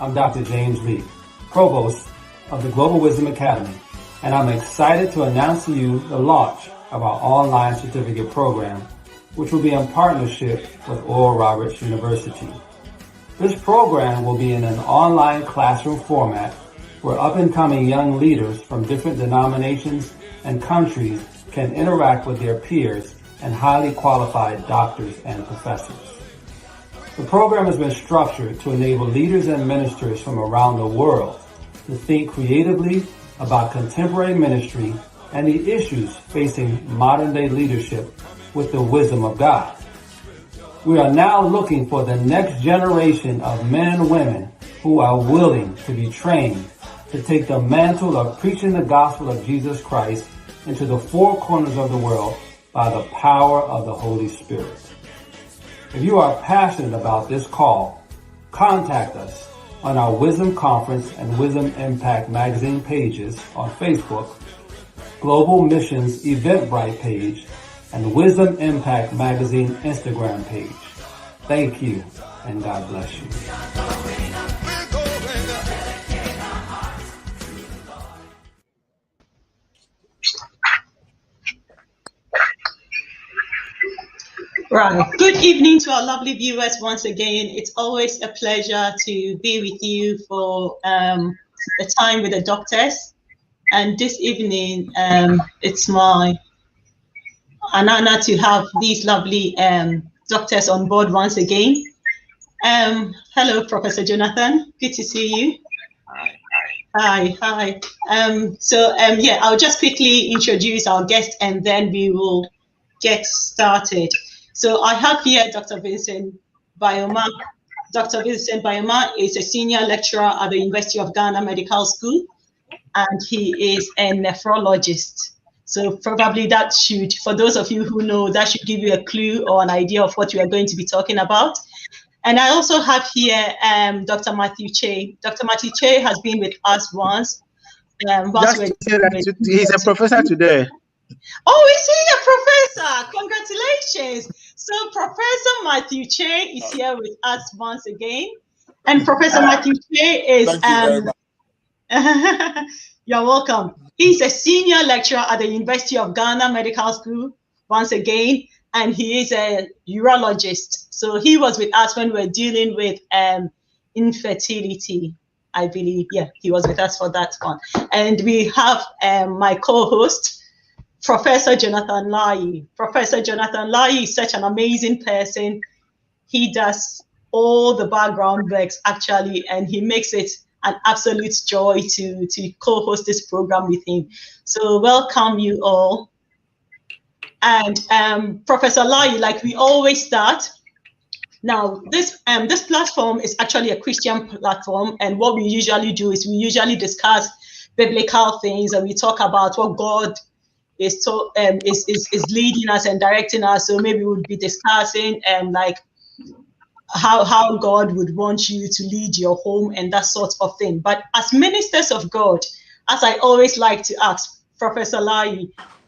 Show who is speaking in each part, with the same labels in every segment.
Speaker 1: I'm Dr. James Lee, Provost of the Global Wisdom Academy, and I'm excited to announce to you the launch of our online certificate program, which will be in partnership with Oral Roberts University. This program will be in an online classroom format where up-and-coming young leaders from different denominations and countries can interact with their peers and highly qualified doctors and professors. The program has been structured to enable leaders and ministers from around the world to think creatively about contemporary ministry and the issues facing modern-day leadership with the wisdom of God. We are now looking for the next generation of men and women who are willing to be trained to take the mantle of preaching the gospel of Jesus Christ into the four corners of the world by the power of the Holy Spirit. If you are passionate about this call, contact us on our Wisdom Conference and Wisdom Impact magazine pages on Facebook, Global Missions Eventbrite page, and Wisdom Impact magazine Instagram page. Thank you, and God bless you.
Speaker 2: Right. Good evening to our lovely viewers once again. It's always a pleasure to be with you for the time with the doctors. And this evening, it's an honor to have these lovely doctors on board once again. Hello, Professor Jonathan. Good to see you. Hi. I'll just quickly introduce our guest and then we will get started. So I have here Dr. Vincent Bayoma. Dr. Vincent Bayoma is a senior lecturer at the University of Ghana Medical School, and he is a nephrologist. So probably that should, for those of you who know, that should give you a clue or an idea of what we are going to be talking about. And I also have here Dr. Matthew Che. Dr. Matthew Che has been with us once.
Speaker 3: He's a professor today.
Speaker 2: Oh, is he a professor? Congratulations. So Professor Matthew Che is here with us once again. And Professor Matthew Che is... You're welcome. He's a senior lecturer at the University of Ghana Medical School, once again, and he is a urologist. So he was with us when we were dealing with infertility, I believe. Yeah, he was with us for that one. And we have my co-host, Professor Jonathan Lai. Professor Jonathan Lai is such an amazing person. He does all the background works actually, and he makes it an absolute joy to co-host this program with him. So welcome you all. And Professor Lai, like we always start. Now this platform is actually a Christian platform, and what we usually do is we usually discuss biblical things and we talk about what God is leading us and directing us. So maybe we'll be discussing like how God would want you to lead your home and that sort of thing. But as ministers of God, as I always like to ask Professor Lai,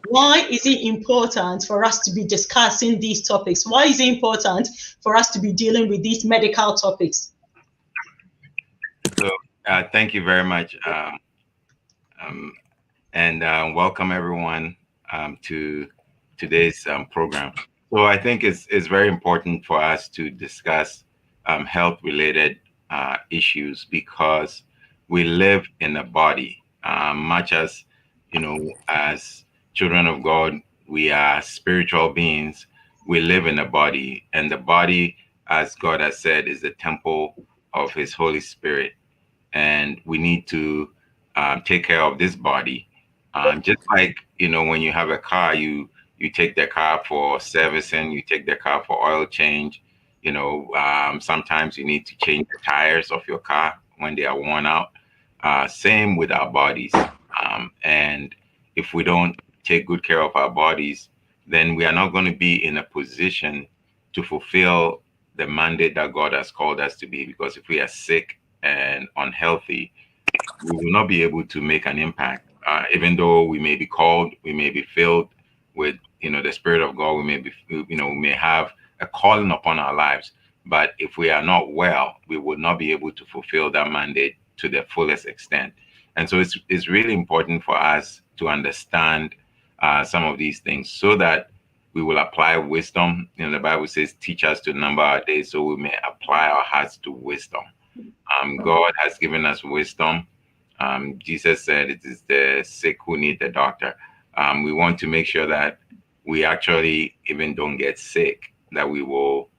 Speaker 2: why is it important for us to be discussing these topics? Why is it important for us to be dealing with these medical topics?
Speaker 4: So thank you very much. And welcome everyone to today's program. So I think it's very important for us to discuss health-related issues because we live in a body. Much as, as children of God, we are spiritual beings. We live in a body, and the body, as God has said, is the temple of His Holy Spirit. And we need to take care of this body. Just like, when you have a car, you take the car for servicing, you take the car for oil change. Sometimes you need to change the tires of your car when they are worn out. Same with our bodies. And if we don't take good care of our bodies, then we are not going to be in a position to fulfill the mandate that God has called us to be. Because if we are sick and unhealthy, we will not be able to make an impact. Even though we may be called, we may be filled with, the Spirit of God, we may be, we may have a calling upon our lives, But if we are not well, we will not be able to fulfill that mandate to the fullest extent. And so it's really important for us to understand some of these things so that we will apply wisdom. You know, the Bible says, teach us to number our days so we may apply our hearts to wisdom. God has given us wisdom. Jesus said it is the sick who need the doctor. We want to make sure that we actually even don't get sick, that we will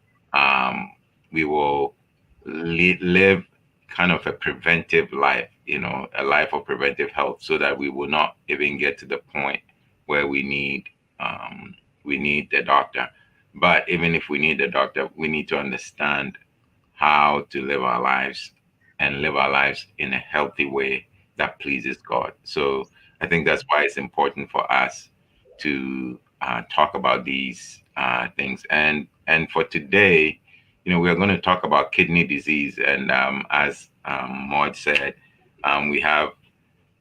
Speaker 4: live kind of a preventive life, you know, a life of preventive health, so that we will not even get to the point where we need the doctor. But even if we need the doctor, we need to understand how to live our lives and live our lives in a healthy way that pleases God. So I think that's why it's important for us to talk about these things. And for today, you know, we're going to talk about kidney disease. And as Maud said, we have,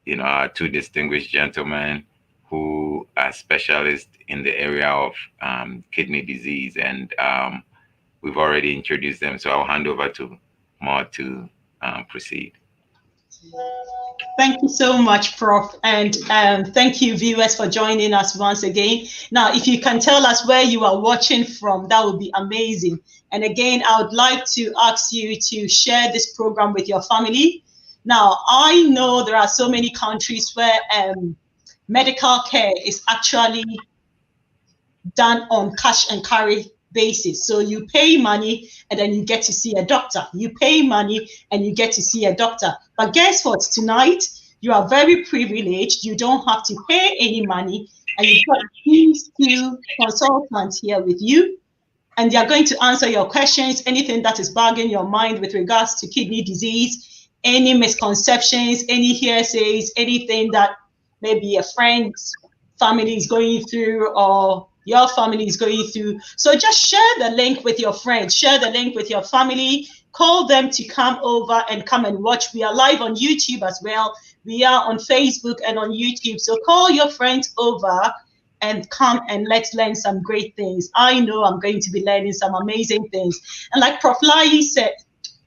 Speaker 4: you know, two distinguished gentlemen who are specialists in the area of kidney disease. And we've already introduced them. So I'll hand over to Maud to proceed.
Speaker 2: Thank you so much, Prof. And thank you, viewers, for joining us once again. Now, if you can tell us where you are watching from, that would be amazing. And again, I would like to ask you to share this program with your family. Now, I know there are so many countries where medical care is actually done on cash and carry basis. So you pay money and then you get to see a doctor. You pay money and you get to see a doctor. But guess what? Tonight, you are very privileged. You don't have to pay any money. And you've got these two consultants here with you. And they are going to answer your questions, anything that is bugging your mind with regards to kidney disease, any misconceptions, any hearsays, anything that maybe a friend's family is going through or your family is going through. So just share the link with your friends, share the link with your family, call them to come over and come and watch. We are live on YouTube as well. We are on Facebook and on YouTube. So call your friends over and come and let's learn some great things. I know I'm going to be learning some amazing things. And like Prof. Lai said,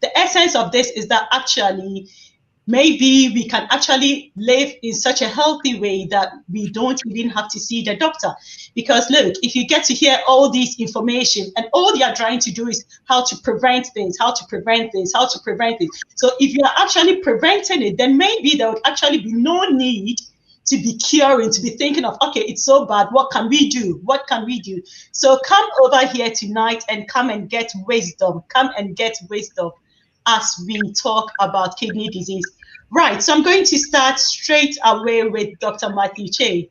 Speaker 2: the essence of this is that actually maybe we can actually live in such a healthy way that we don't even have to see the doctor. Because look, if you get to hear all this information and all they are trying to do is how to prevent things, how to prevent this, how to prevent it. So if you are actually preventing it, then maybe there would actually be no need to be curing, to be thinking of, okay, it's so bad, what can we do? What can we do? So come over here tonight and come and get wisdom. Come and get wisdom as we talk about kidney disease. Right, so I'm going to start straight away with Dr. Matthew Che.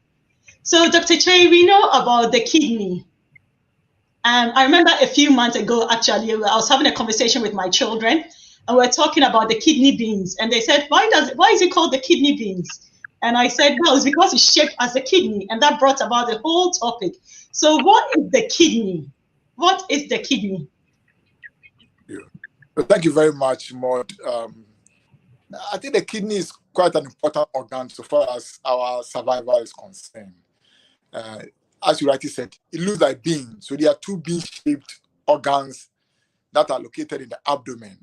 Speaker 2: So Dr. Che, we know about the kidney. I remember a few months ago, actually, I was having a conversation with my children and we're talking about the kidney beans. And they said, why is it called the kidney beans? And I said, well, it's because it's shaped as a kidney. And that brought about the whole topic. So what is the kidney? What is the kidney?
Speaker 3: Yeah. Well, thank you very much, Maud. I think the kidney is quite an important organ so far as our survival is concerned. As you rightly said, it looks like beans. So there are two bean-shaped organs that are located in the abdomen.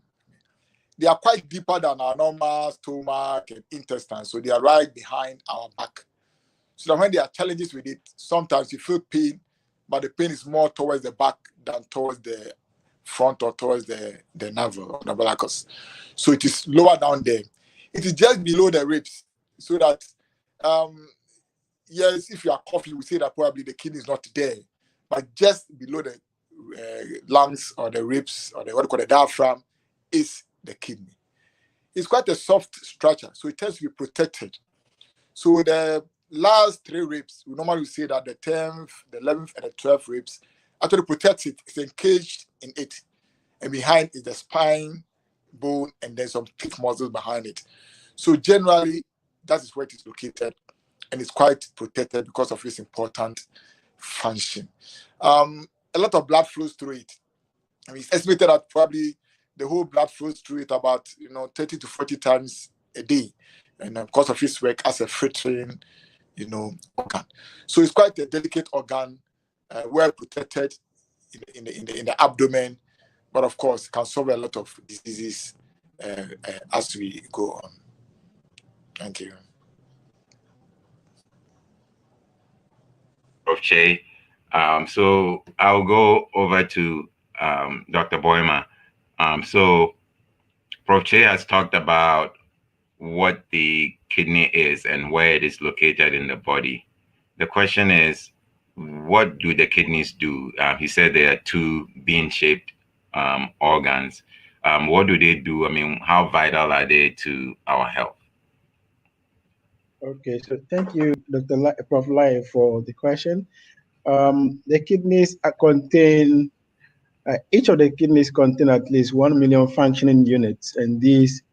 Speaker 3: They are quite deeper than our normal stomach and intestine. So they are right behind our back. So that when there are challenges with it, sometimes you feel pain, but the pain is more towards the back than towards the front or towards the navel or the umbilicus. So it is lower down there. It is just below the ribs. So that, yes, if you are coughing, we say that probably the kidney is not there. But just below the lungs or the ribs or the diaphragm is the kidney. It's quite a soft structure, so it tends to be protected. So the last three ribs, we normally say that the 10th, the 11th, and the 12th ribs actually protects it. It's encaged in it. And behind is the spine, bone, and then some thick muscles behind it. So generally, that is where it is located. And it's quite protected because of its important function. A lot of blood flows through it. I mean, it's estimated that probably the whole blood flows through it about 30 to 40 times a day, and because of its work as a filtering, organ. So it's quite a delicate organ, well protected in the abdomen, but of course can solve a lot of diseases as we go on. Thank you.
Speaker 4: Prof. Che. So I'll go over to Dr. Boima. So Prof. Che has talked about what the kidney is and where it is located in the body. The question is, what do the kidneys do? He said there are two bean-shaped organs. What do they do? I mean, how vital are they to our health?
Speaker 5: Okay, so thank you, Prof. Lai, for the question. The kidneys contain, each of the kidneys contain at least 1 million functioning units, and these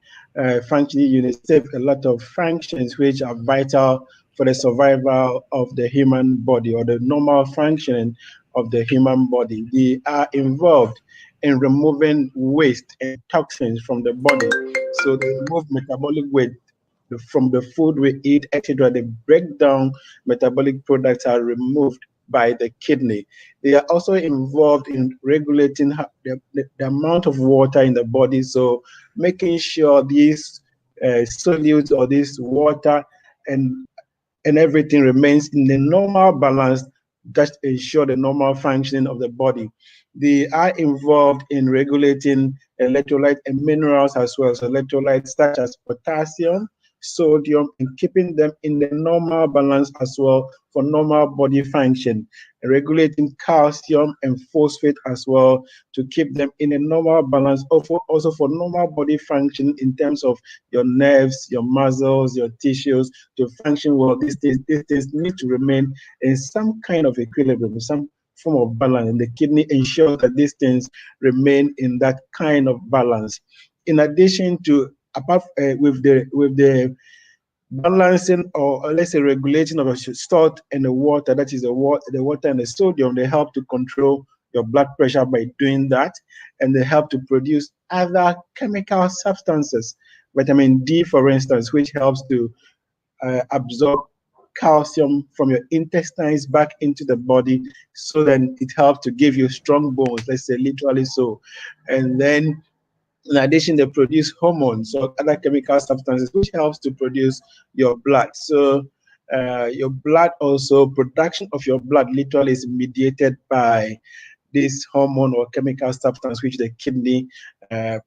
Speaker 5: functioning units serve a lot of functions which are vital for the survival of the human body or the normal functioning of the human body. They are involved in removing waste and toxins from the body. So they remove metabolic waste from the food we eat, etc. The breakdown metabolic products are removed by the kidney. They are also involved in regulating the amount of water in the body, so making sure these solutes or this water and everything remains in the normal balance that ensure the normal functioning of the body. They are involved in regulating electrolyte and minerals as well. So electrolytes such as potassium, sodium, and keeping them in the normal balance as well for normal body function, regulating calcium and phosphate as well to keep them in a normal balance, also for normal body function in terms of your nerves, your muscles, your tissues to function well. These things need to remain in some kind of equilibrium, some form of balance, and the kidney ensures that these things remain in that kind of balance. In addition to, apart with the balancing or let's say regulating of the salt and the water, that is the water and the sodium, they help to control your blood pressure by doing that, and they help to produce other chemical substances, vitamin D, for instance, which helps to absorb calcium from your intestines back into the body, so then it helps to give you strong bones, let's say literally so. And then in addition, they produce hormones or other chemical substances which helps to produce your blood. So your blood also, production of your blood literally is mediated by this hormone or chemical substance which the kidney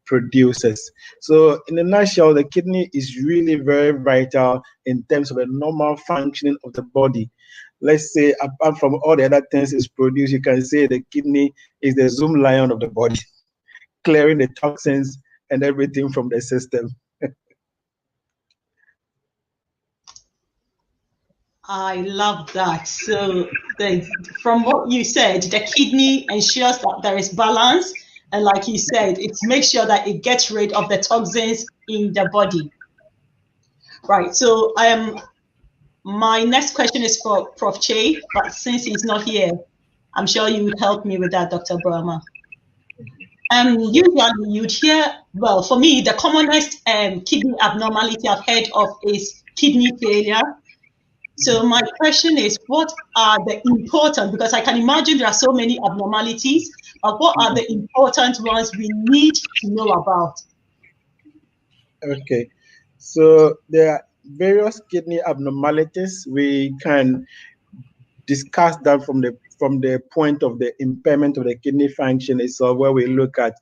Speaker 5: produces. So in a nutshell, the kidney is really very vital in terms of the normal functioning of the body. Let's say apart from all the other things it's produced, you can say the kidney is the Zoom lion of the body, clearing the toxins and everything from the system.
Speaker 2: I love that. So from what you said, the kidney ensures that there is balance. And like you said, it makes sure that it gets rid of the toxins in the body. Right. So my next question is for Prof. Che, but since he's not here, I'm sure you would help me with that, Dr. Brahma. Usually you'd hear, well, for me, the commonest kidney abnormality I've heard of is kidney failure. So my question is, what are the important, because I can imagine there are so many abnormalities, but what are the important ones we need to know about?
Speaker 5: Okay, so there are various kidney abnormalities. We can discuss that from the point of the impairment of the kidney function itself, where we look at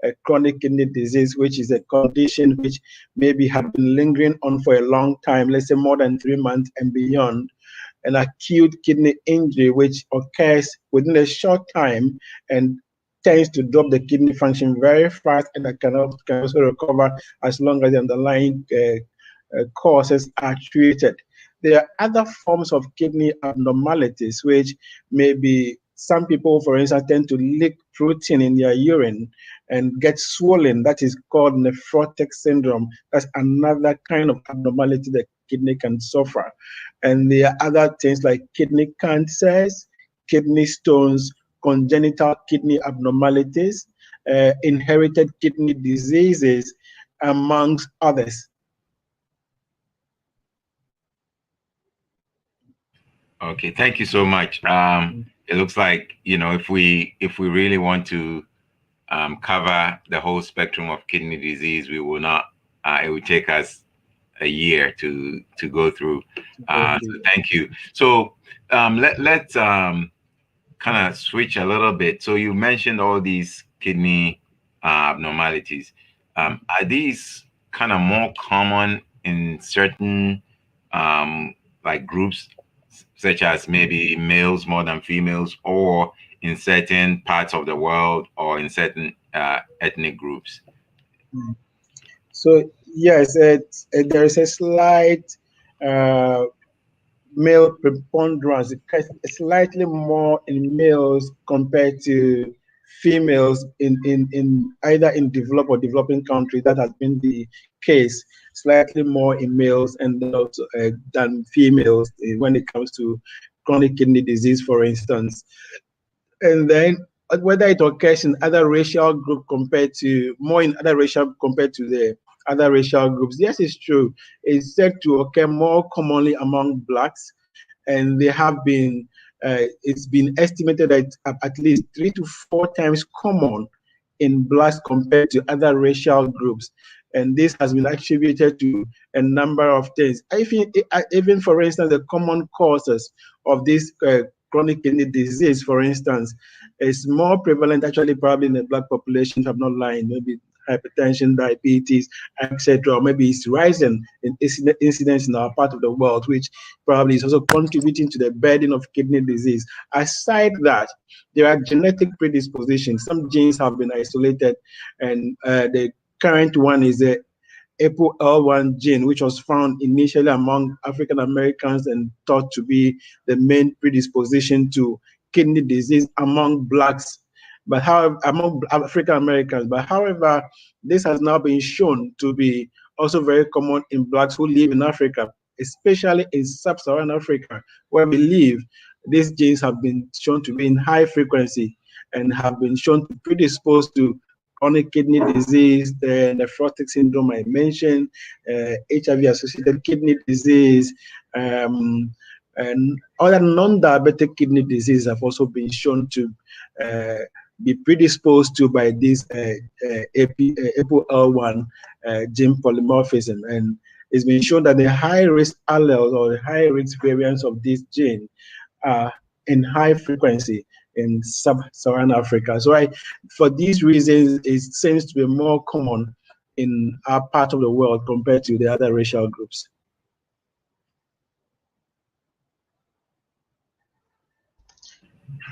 Speaker 5: a chronic kidney disease, which is a condition which maybe had been lingering on for a long time, let's say more than 3 months and beyond. An acute kidney injury, which occurs within a short time and tends to drop the kidney function very fast, and that can also recover as long as the underlying causes are treated. There are other forms of kidney abnormalities, which maybe some people, for instance, tend to leak protein in their urine and get swollen. That is called nephrotic syndrome. That's another kind of abnormality that kidney can suffer. And there are other things like kidney cancers, kidney stones, congenital kidney abnormalities, inherited kidney diseases, amongst others.
Speaker 4: Okay, thank you so much. It looks like, if we really want to cover the whole spectrum of kidney disease. We will not. It will take us a year to go through. So thank you. So let's kind of switch a little bit. So you mentioned all these kidney abnormalities. Are these kind of more common in certain like groups, such as maybe males more than females, or in certain parts of the world, or in certain ethnic groups?
Speaker 5: So yes, there is a slight male preponderance, slightly more in males compared to females in either in developed or developing countries. That has been the case. Slightly more in males and also, than females when it comes to chronic kidney disease, for instance. And then whether it occurs in other racial group compared to more in other racial compared to the other racial groups, yes, it's true. It's said to occur more commonly among blacks, and they have been. It's been estimated that at least 3 to 4 times common in blacks compared to other racial groups. And this has been attributed to a number of things. Even for instance, the common causes of this chronic kidney disease, for instance, is more prevalent actually probably in the black population, if I'm not lying, maybe hypertension, diabetes, etc. Or maybe it's rising in incidence in our part of the world, which probably is also contributing to the burden of kidney disease. Aside that, there are genetic predispositions. Some genes have been isolated, and the current one is the APOL1 gene, which was found initially among African Americans and thought to be the main predisposition to kidney disease among blacks, but however, among African Americans. But however, this has now been shown to be also very common in blacks who live in Africa, especially in sub-Saharan Africa, where we live. These genes have been shown to be in high frequency and have been shown to predispose to chronic kidney disease, the nephrotic syndrome I mentioned, HIV-associated kidney disease, and other non-diabetic kidney disease have also been shown to be predisposed to by this APOL1 gene polymorphism. And it's been shown that the high-risk alleles or the high-risk variants of this gene are in high frequency in sub-Saharan Africa. So for these reasons, it seems to be more common in our part of the world compared to the other racial groups.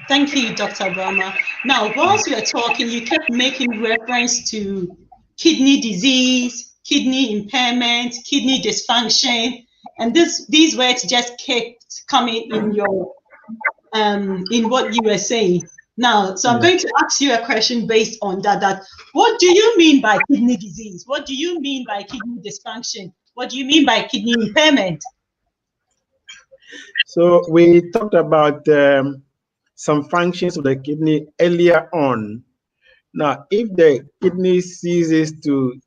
Speaker 2: Thank you, Dr. Brahma. Now, whilst we are talking, you kept making reference to kidney disease, kidney impairment, kidney dysfunction, and these words just kept coming in your in what you were saying. Now, so I'm going to ask you a question based on that. What do you mean by kidney disease? What do you mean by kidney dysfunction? What do you mean by kidney impairment?
Speaker 5: So we talked about some functions of the kidney earlier on. Now, if the kidney ceases to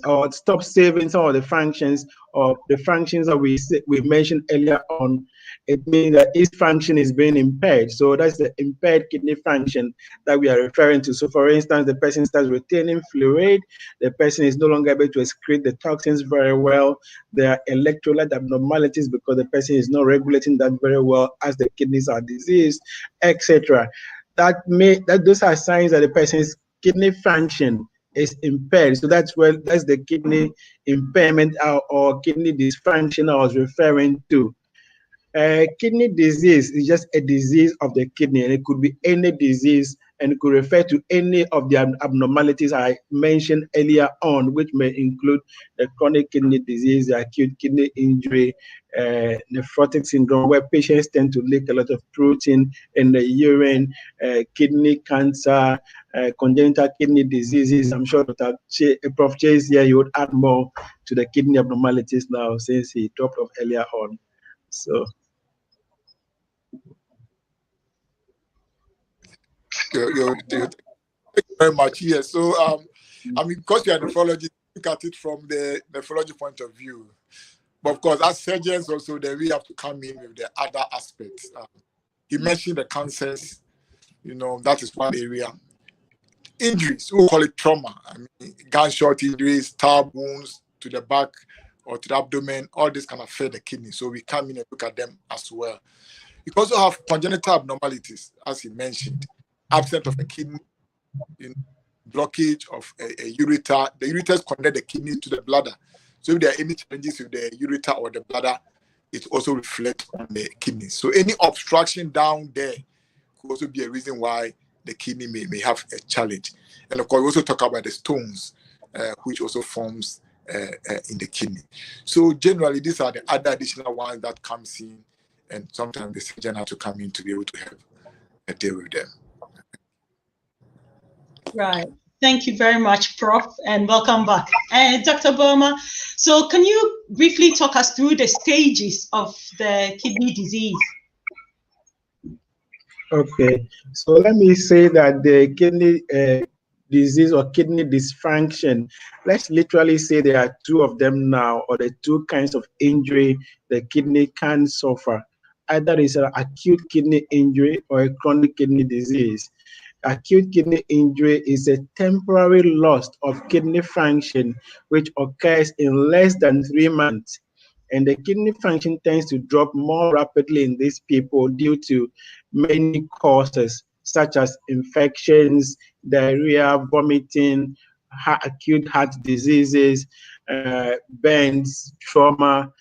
Speaker 5: or stop saving some of the functions that we mentioned earlier on, it means that its function is being impaired. So that's the impaired kidney function that we are referring to. So for instance, the person starts retaining fluid, the person is no longer able to excrete the toxins very well, there are electrolyte abnormalities because the person is not regulating that very well as the kidneys are diseased, etc. Those are signs that the person's kidney function is impaired. So that's the kidney impairment or kidney dysfunction I was referring to. Kidney disease is just a disease of the kidney, and it could be any disease, and it could refer to any of the abnormalities I mentioned earlier on, which may include the chronic kidney disease, the acute kidney injury, nephrotic syndrome, where patients tend to leak a lot of protein in the urine, kidney cancer, congenital kidney diseases. I'm sure Dr. Prof. Chase here, he would add more to the kidney abnormalities now since he dropped off earlier on. So.
Speaker 3: Thank you very much. Yes. So, I mean, because you're a nephrologist, look at it from the nephrology point of view. But of course, as surgeons also, then we have to come in with the other aspects. You mentioned the cancers, that is one area. injuries, we call it trauma. I mean, gunshot injuries, stab wounds to the back or to the abdomen, all this can affect the kidney. So we come in and look at them as well. You also have congenital abnormalities, as he mentioned, absence of a kidney, blockage of a ureter. The ureters connect the kidney to the bladder. So if there are any challenges with the ureter or the bladder, it also reflects on the kidney. So any obstruction down there could also be a reason why the kidney may have a challenge. And of course, we also talk about the stones, which also forms in the kidney. So generally, these are the other additional ones that comes in, and sometimes the surgeon has to come in to be able to help deal with them.
Speaker 2: Right. Thank you very much, Prof, and welcome back. Dr. Burma, so can you briefly talk us through the stages of the kidney disease?
Speaker 5: Okay, so let me say that the kidney disease or kidney dysfunction, let's literally say there are two of them now, or the two kinds of injury the kidney can suffer. Either it's an acute kidney injury or a chronic kidney disease. Acute kidney injury is a temporary loss of kidney function which occurs in less than 3 months. And the kidney function tends to drop more rapidly in these people due to many causes, such as infections, diarrhea, vomiting, acute heart diseases, burns, trauma,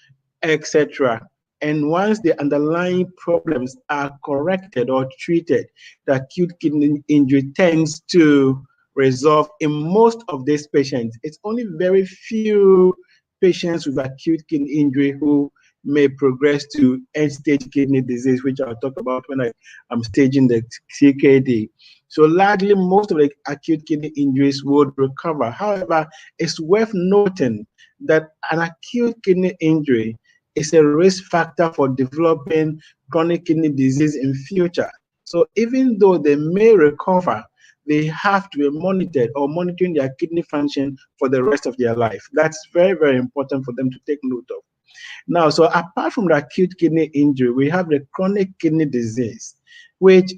Speaker 5: etc. And once the underlying problems are corrected or treated, the acute kidney injury tends to resolve in most of these patients. It's only very few patients with acute kidney injury who may progress to end-stage kidney disease, which I'll talk about when I'm staging the CKD. So largely, most of the acute kidney injuries would recover. However, it's worth noting that an acute kidney injury is a risk factor for developing chronic kidney disease in future. So even though they may recover, they have to be monitored or monitoring their kidney function for the rest of their life. That's very, very important for them to take note of. Now, so apart from the acute kidney injury, we have the chronic kidney disease, which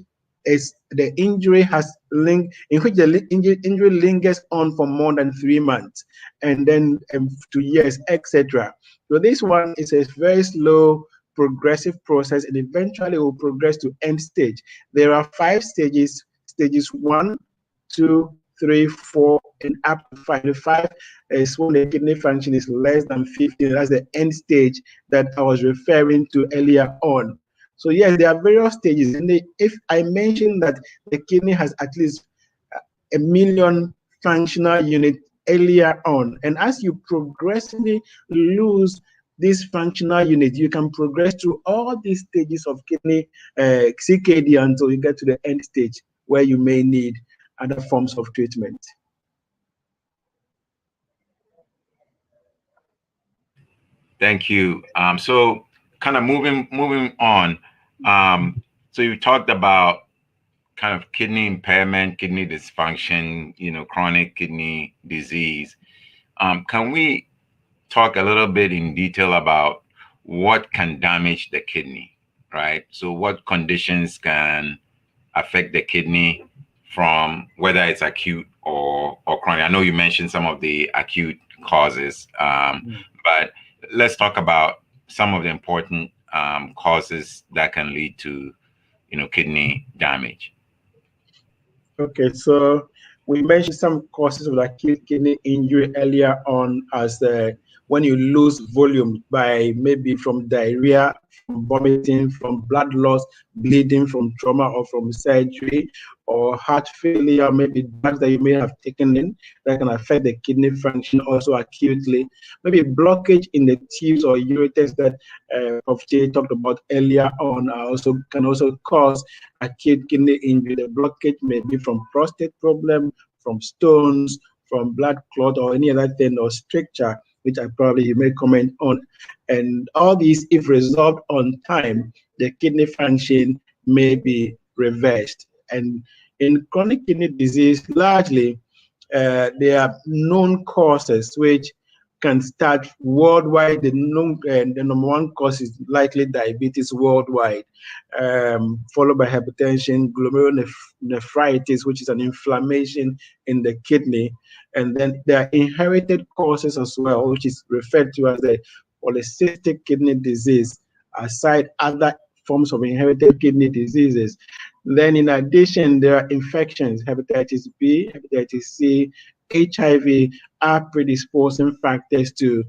Speaker 5: is the injury has link in which the injury lingers on for more than 3 months and then 2 years, etc. So this one is a very slow progressive process, and eventually will progress to end stage. There are 5 stages: stages 1, 2, 3, 4, and up to 5. The 5 is when the kidney function is less than 15. That's the end stage that I was referring to earlier on. So yes, there are various stages. And if I mention that the kidney has at least 1 million functional units earlier on, and as you progressively lose this functional unit, you can progress through all these stages of kidney CKD until you get to the end stage where you may need other forms of treatment.
Speaker 4: Thank you. So kind of moving on. So you talked about kind of kidney impairment, kidney dysfunction, chronic kidney disease. Can we talk a little bit in detail about what can damage the kidney, right? So what conditions can affect the kidney from whether it's acute or chronic? I know you mentioned some of the acute causes, but let's talk about some of the important causes that can lead to, kidney damage.
Speaker 5: Okay, so we mentioned some causes of acute kidney injury earlier on as when you lose volume by maybe from diarrhea, from vomiting, from blood loss, bleeding from trauma or from surgery, or heart failure, maybe drugs that you may have taken in that can affect the kidney function also acutely. Maybe blockage in the tubes or ureters that Prof. J talked about earlier on can also cause acute kidney injury. The blockage may be from prostate problem, from stones, from blood clot, or any other thing, or stricture, which you may comment on. And all these, if resolved on time, the kidney function may be reversed. And in chronic kidney disease, largely, there are known causes which can start worldwide. The number one cause is likely diabetes worldwide, followed by hypertension, glomerulonephritis, which is an inflammation in the kidney. And then there are inherited causes as well, which is referred to as the polycystic kidney disease, aside other forms of inherited kidney diseases. Then in addition, there are infections, hepatitis B, hepatitis C, HIV are predisposing factors to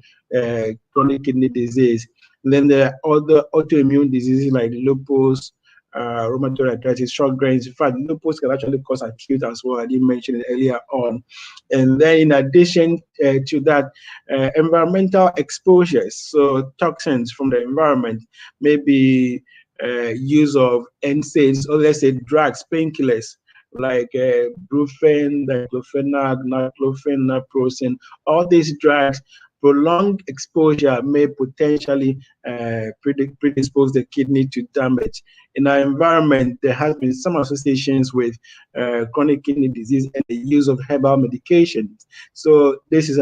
Speaker 5: chronic kidney disease. And then there are other autoimmune diseases like lupus, rheumatoid arthritis, Sjogren's. In fact, lupus can actually cause acute as well. I didn't mention it earlier on. And then in addition to that, environmental exposures, so toxins from the environment, maybe use of NSAIDs, or let's say drugs, painkillers, like brufen, diclofenac, norclofen, naproxen. All these drugs, prolonged exposure may potentially predispose the kidney to damage. In our environment, there has been some associations with chronic kidney disease and the use of herbal medications. So this is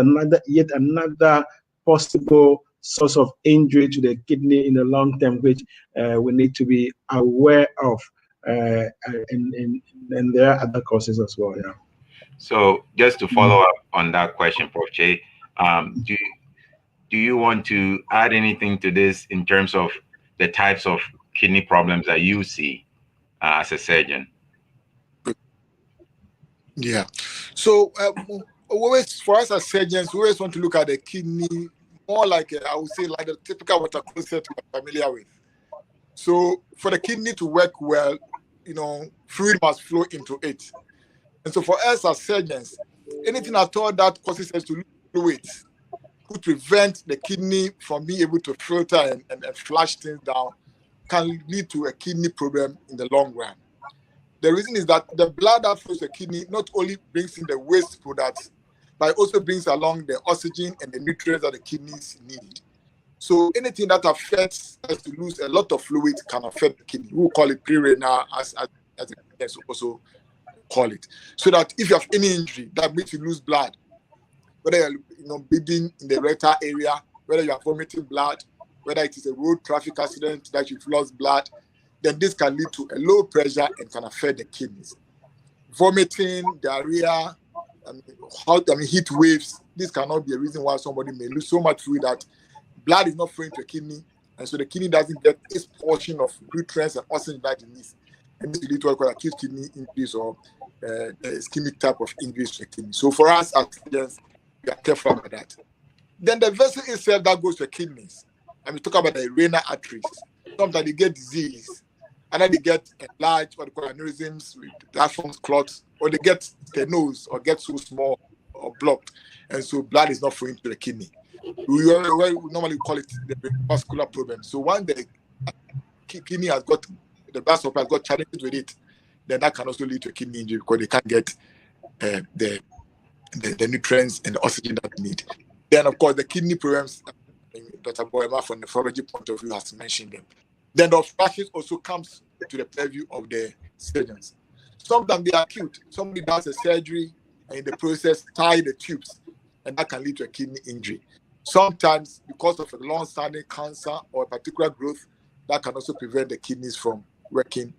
Speaker 5: yet another possible source of injury to the kidney in the long term, which we need to be aware of. And there are other causes as well. Yeah.
Speaker 4: So just to follow up on that question, Prof. Che, do you want to add anything to this in terms of the types of kidney problems that you see as a surgeon?
Speaker 3: Yeah. So always, for us as surgeons, we always want to look at the kidney more like, I would say, like the typical water closet we're familiar with. So for the kidney to work well, fluid must flow into it. And so for us as surgeons, anything at all that causes us to lose fluid could prevent the kidney from being able to filter and flush things down, can lead to a kidney problem in the long run. The reason is that the blood that flows to the kidney not only brings in the waste products, but it also brings along the oxygen and the nutrients that the kidneys need. So anything that affects us to lose a lot of fluid can affect the kidney. We'll call it pre-renal, as the clinicians also call it. So that if you have any injury that makes you lose blood, whether you're bleeding in the rectal area, whether you are vomiting blood, whether it is a road traffic accident that you've lost blood, then this can lead to a low pressure and can affect the kidneys. Vomiting, diarrhea, heat waves, this cannot be a reason why somebody may lose so much fluid that blood is not flowing to the kidney, and so the kidney doesn't get its portion of nutrients and oxygen that it needs. And this will lead to what we call acute kidney injuries or ischemic type of injuries to the kidney. So for us as surgeons, we are careful about that. Then the vessel itself that goes to the kidneys, and we talk about the renal arteries. Sometimes they get disease, and then they get enlarged, what we call aneurysms, that forms clots, or they get stenosis or get so small or blocked, and so blood is not flowing to the kidney. We normally call it the vascular problem. So when the kidney has got, the blood supply has got challenges with it, then that can also lead to a kidney injury because they can't get the nutrients and the oxygen that they need. Then, of course, the kidney problems, Dr. Boema, from the nephrology point of view, has mentioned them. Then the obstructions also comes to the purview of the surgeons. Sometimes they are acute. Somebody does a surgery and in the process tie the tubes, and that can lead to a kidney injury. Sometimes because of a long-standing cancer or a particular growth, that can also prevent the kidneys from working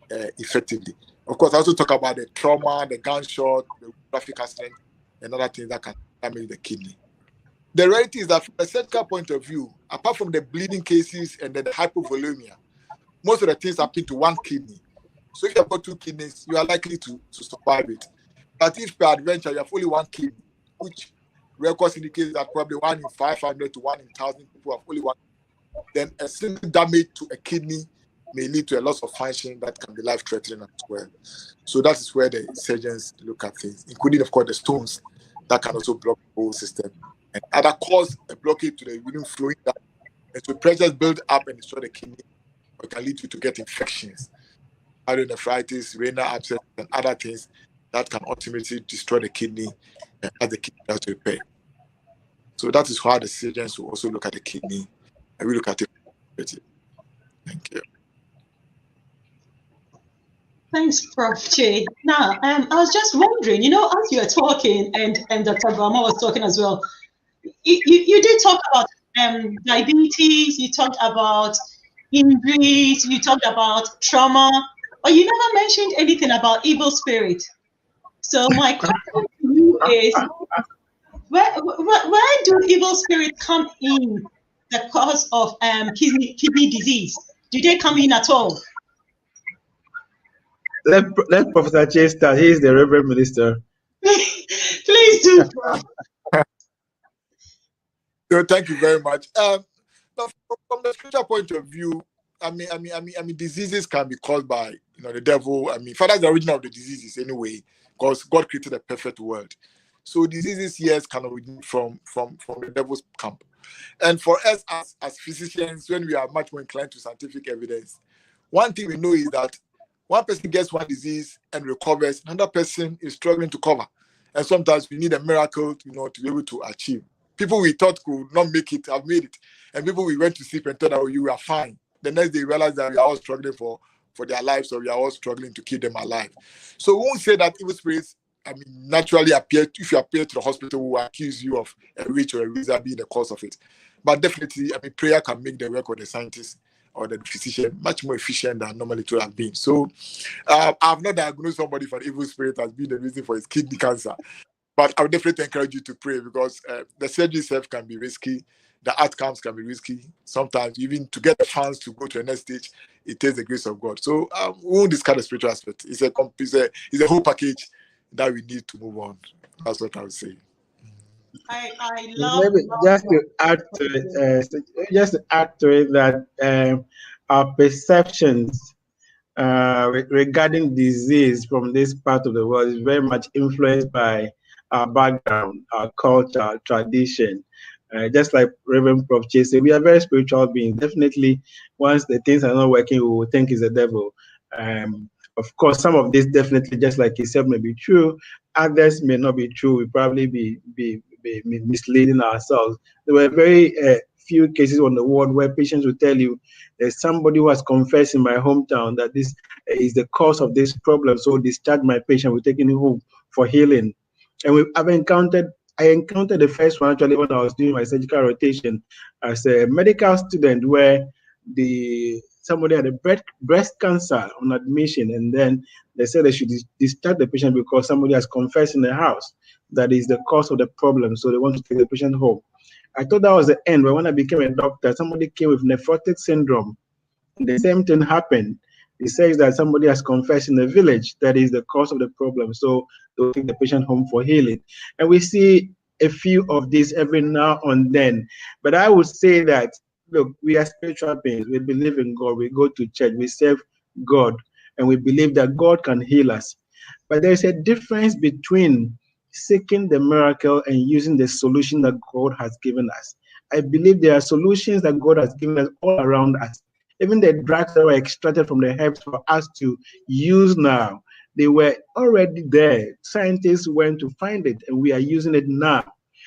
Speaker 3: effectively. Of course, I also talk about the trauma, the gunshot, the traffic accident, and other things that can damage the kidney. The reality is that from a surgical point of view, apart from the bleeding cases and then the hypovolemia, most of the things happen to one kidney. So if you've got two kidneys, you are likely to survive it. But if per adventure you have only one kidney, which records indicate that probably 1 in 500 to 1 in 1,000 people have only one, then a single damage to a kidney may lead to a loss of function that can be life-threatening as well. So that is where the surgeons look at things, including, of course, the stones that can also block the whole system and either cause a blockage to the urine flowing down. And so pressures build up and destroy the kidney, or it can lead you to get infections, nephritis, renal abscess, and other things that can ultimately destroy the kidney as the kidney has to repair. So that is how the surgeons will also look at the kidney, and we look at it. Thank you.
Speaker 2: Thanks, Prof. Che. Now, I was just wondering, as you were talking, and Dr. Boema was talking as well, you did talk about diabetes, you talked about injuries, you talked about trauma, but you never mentioned anything about evil spirit. So my question to you is, where do evil spirits come in the cause of kidney disease? Do they come in at all?
Speaker 5: Let Professor Chase start. He is the Reverend Minister.
Speaker 2: Please do.
Speaker 3: So thank you very much. Now, from the spiritual point of view, I mean, diseases can be caused by the devil. I mean, Father is the origin of the diseases anyway, because God created a perfect world. So diseases, yes, can originate from the devil's camp. And for us as physicians, when we are much more inclined to scientific evidence, one thing we know is that one person gets one disease and recovers, another person is struggling to cover. And sometimes we need a miracle, to be able to achieve. People we thought could not make it have made it. And people we went to sleep and thought that you are fine. The next day realize that we are all struggling for their lives, or we are all struggling to keep them alive. So we won't say that evil spirits, naturally appear. If you appear to the hospital, we will accuse you of a witch or a wizard being the cause of it. But definitely, prayer can make the work of the scientist or the physician much more efficient than normally it would have been. So I've not diagnosed somebody for an evil spirit as being the reason for his kidney cancer. But I would definitely encourage you to pray, because the surgery itself can be risky. The outcomes can be risky. Sometimes even to get the funds to go to the next stage, it takes the grace of God. So we won't discard the spiritual aspect. It's a whole package that we need to move on. That's what I would say.
Speaker 2: I love.
Speaker 5: Maybe just to add to it, that our perceptions regarding disease from this part of the world is very much influenced by our background, our culture, our tradition. Just like Reverend Prof. Chase said, we are very spiritual beings. Definitely, once the things are not working, we will think it's the devil. Of course, some of this definitely, just like he said, may be true. Others may not be true. We probably be misleading ourselves. There were very few cases on the world where patients will tell you there's somebody who has confessed in my hometown that this is the cause of this problem, so discharge my patient, we're taking him home for healing. And I encountered the first one actually when I was doing my surgical rotation as a medical student, where somebody had a breast cancer on admission, and then they said they should discharge the patient because somebody has confessed in the house that is the cause of the problem, so they want to take the patient home. I thought that was the end, but when I became a doctor, somebody came with nephrotic syndrome. The same thing happened. It says that somebody has confessed in the village that is the cause of the problem, so they'll take the patient home for healing. And we see a few of these every now and then. But I would say that, look, we are spiritual beings. We believe in God. We go to church. We serve God. And we believe that God can heal us. But there's a difference between seeking the miracle and using the solution that God has given us. I believe there are solutions that God has given us all around us. Even the drugs that were extracted from the herbs for us to use now, they were already there. Scientists went to find it, and we are using it now.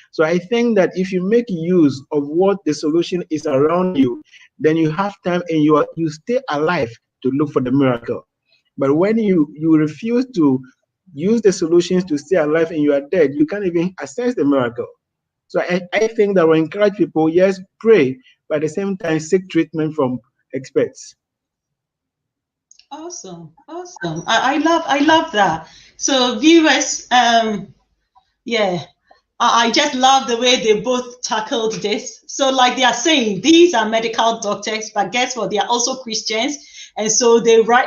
Speaker 5: So I think that if you make use of what the solution is around you, then you have time and you stay alive to look for the miracle. But when you refuse to use the solutions to stay alive and you are dead, you can't even access the miracle. So I think that will encourage people, yes, pray, but at the same time seek treatment from experts.
Speaker 2: Awesome. I love that. So viewers, yeah, I just love the way they both tackled this. So like they are saying, these are medical doctors, but guess what? They are also Christians. And so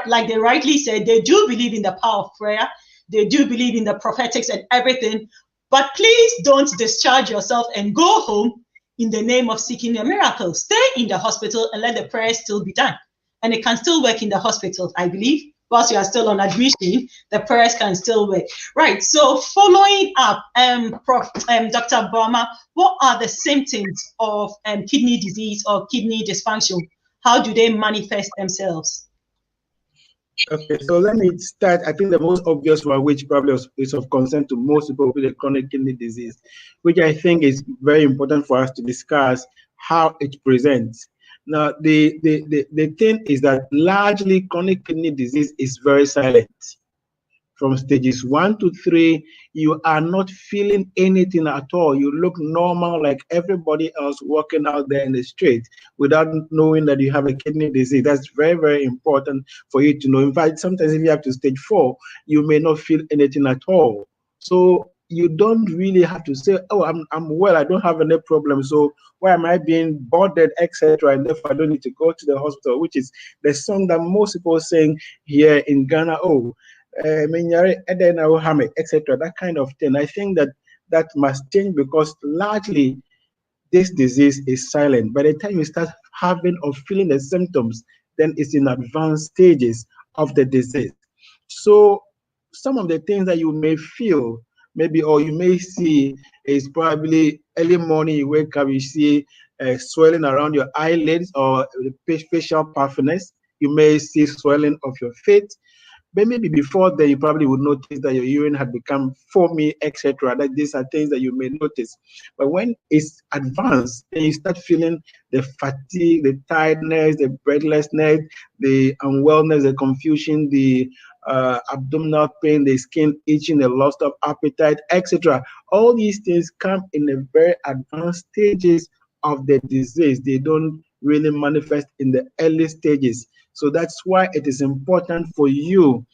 Speaker 2: like they rightly said, they do believe in the power of prayer. They do believe in the prophetics and everything. But please don't discharge yourself and go home in the name of seeking a miracle. Stay in the hospital and let the prayers still be done. And it can still work in the hospital, I believe. Whilst you are still on admission, the prayers can still work. Right. So following up, Dr. Boma, what are the symptoms of kidney disease or kidney dysfunction? How do they manifest themselves?
Speaker 5: Okay, so let me start. I think the most obvious one, which probably is of concern to most people with a chronic kidney disease, which I think is very important for us to discuss how it presents. Now, the thing is that largely chronic kidney disease is very silent. From stages 1 to 3, you are not feeling anything at all. You look normal like everybody else walking out there in the street without knowing that you have a kidney disease. That's very, very important for you to know. In fact, sometimes if you have to stage 4, you may not feel anything at all. So you don't really have to say, oh, I'm well, I don't have any problem, so why am I being bothered, etc., and therefore I don't need to go to the hospital, which is the song that most people sing here in Ghana. Oh, etc., that kind of thing. I think that must change, because largely this disease is silent. By the time you start having or feeling the symptoms, then it's in advanced stages of the disease. So some of the things that you may feel, maybe, or you may see, is probably early morning, you wake up, you see swelling around your eyelids or facial puffiness. You may see swelling of your feet. But maybe before then, you probably would notice that your urine had become foamy, etc. That these are things that you may notice. But when it's advanced, then you start feeling the fatigue, the tiredness, the breathlessness, the unwellness, the confusion, the abdominal pain, the skin itching, the loss of appetite, etc. All these things come in a very advanced stages of the disease. They don't really manifest in the early stages. So that's why it is important for you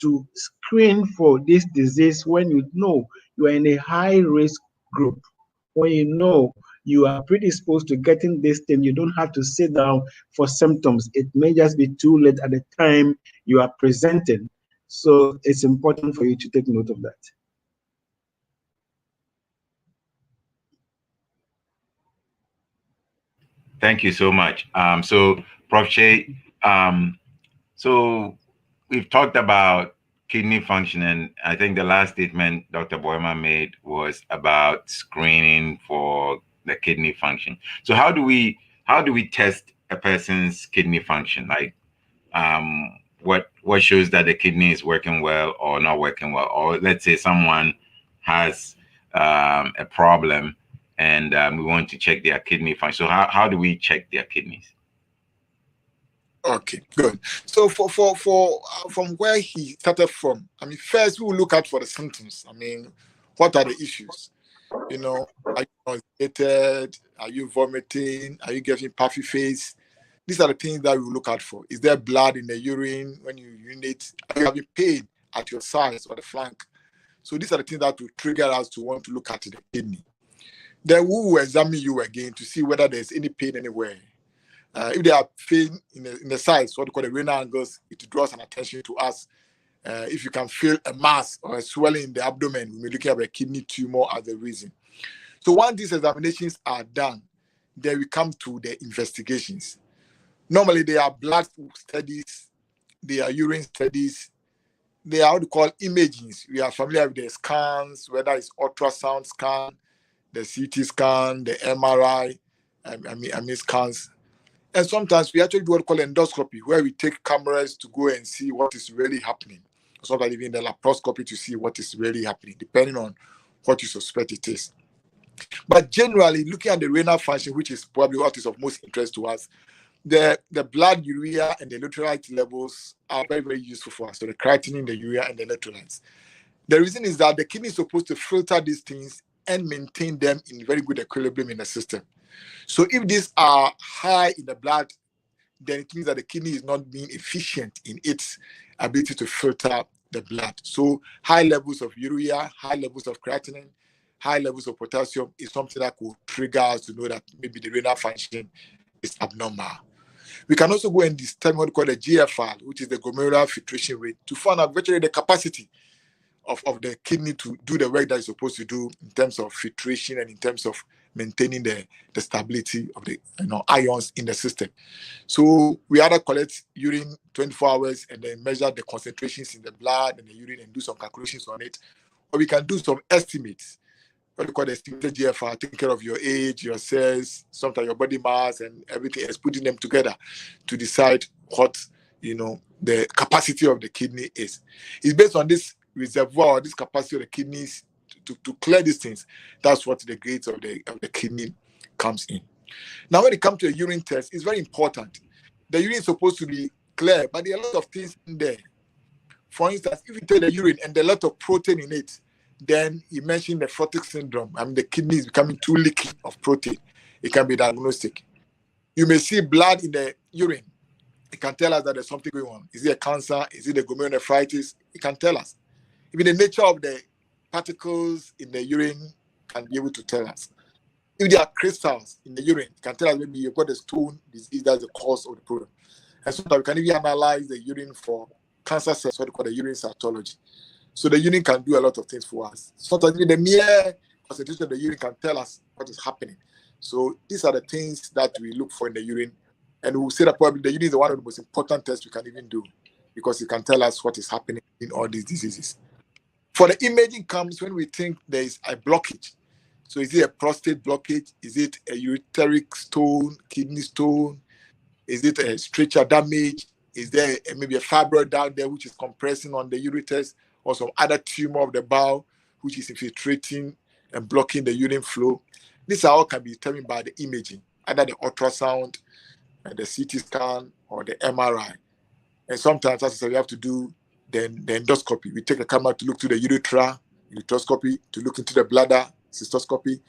Speaker 5: to screen for this disease when you know you are in a high risk group. When you know you are predisposed to getting this thing, you don't have to sit down for symptoms. It may just be too late at the time you are presenting. So it's important for you to take note of that.
Speaker 4: Thank you so much. So, Prof. Shea, so we've talked about kidney function, and I think the last statement Dr. Boyman made was about screening for the kidney function. So how do we test a person's kidney function? Like, what shows that the kidney is working well or not working well? Or let's say someone has a problem and we want to check their kidney function. So how do we check their kidneys?
Speaker 3: Okay, good. So from where he started from, I mean, first we will look out for the symptoms. I mean, what are the issues? You know, are you nauseated? Are you vomiting? Are you getting puffy face? These are the things that we will look out for. Is there blood in the urine when you urinate? Are you having pain at your sides or the flank? So these are the things that will trigger us to want to look at the kidney. Then we will examine you again to see whether there's any pain anywhere. If they are pain in the sides, what we call the renal angles, it draws an attention to us. If you can feel a mass or a swelling in the abdomen, we may look at a kidney tumor as the reason. So once these examinations are done, then we come to the investigations. Normally, they are blood studies, they are urine studies, they are what we call imagings. We are familiar with the scans, whether it's ultrasound scan, the CT scan, the MRI, scans. And sometimes we actually do what we call endoscopy, where we take cameras to go and see what is really happening. Sometimes even the laparoscopy to see what is really happening, depending on what you suspect it is. But generally, looking at the renal function, which is probably what is of most interest to us, the blood urea and the electrolyte levels are very, very useful for us. So the creatinine, the urea, and the electrolytes. The reason is that the kidney is supposed to filter these things and maintain them in very good equilibrium in the system. So if these are high in the blood, then it means that the kidney is not being efficient in its ability to filter the blood. So high levels of urea, high levels of creatinine, high levels of potassium is something that could trigger us to know that maybe the renal function is abnormal. We can also go and determine what we call the GFR, which is the glomerular filtration rate, to find out virtually the capacity of the kidney to do the work that it's supposed to do in terms of filtration and in terms of maintaining the stability of the ions in the system. So we either collect urine 24 hours and then measure the concentrations in the blood and the urine and do some calculations on it, or we can do some estimates, what we call the estimated GFR, taking care of your age, your cells, sometimes your body mass and everything else, putting them together to decide what the capacity of the kidney is. It's based on this reservoir, this capacity of the kidneys to clear these things. That's what the grades of the kidney comes in. Now, when it comes to a urine test, it's very important. The urine is supposed to be clear, but there are a lot of things in there. For instance, if you take the urine and there's a lot of protein in it, then you mentioned nephrotic syndrome. I mean, the kidney is becoming too leaky of protein. It can be diagnostic. You may see blood in the urine. It can tell us that there's something going on. Is it a cancer? Is it a glomerulonephritis? It can tell us. Even the nature of the particles in the urine can be able to tell us. If there are crystals in the urine, it can tell us maybe you've got a stone disease that's the cause of the problem. And sometimes we can even analyze the urine for cancer cells, what we call the urine cytology. So the urine can do a lot of things for us. Sometimes the mere concentration of the urine can tell us what is happening. So these are the things that we look for in the urine. And we'll say that probably the urine is one of the most important tests we can even do because it can tell us what is happening in all these diseases. For the imaging comes when we think there is a blockage. So is it a prostate blockage? Is it a ureteric stone, kidney stone? Is it a stricture damage? Is there maybe a fibroid down there which is compressing on the ureters, or some other tumor of the bowel which is infiltrating and blocking the urine flow? These all can be determined by the imaging, either the ultrasound, the CT scan, or the MRI. And sometimes, as I said, we have to do the endoscopy. We take a camera to look to the urethra, ureteroscopy, to look into the bladder, cystoscopy,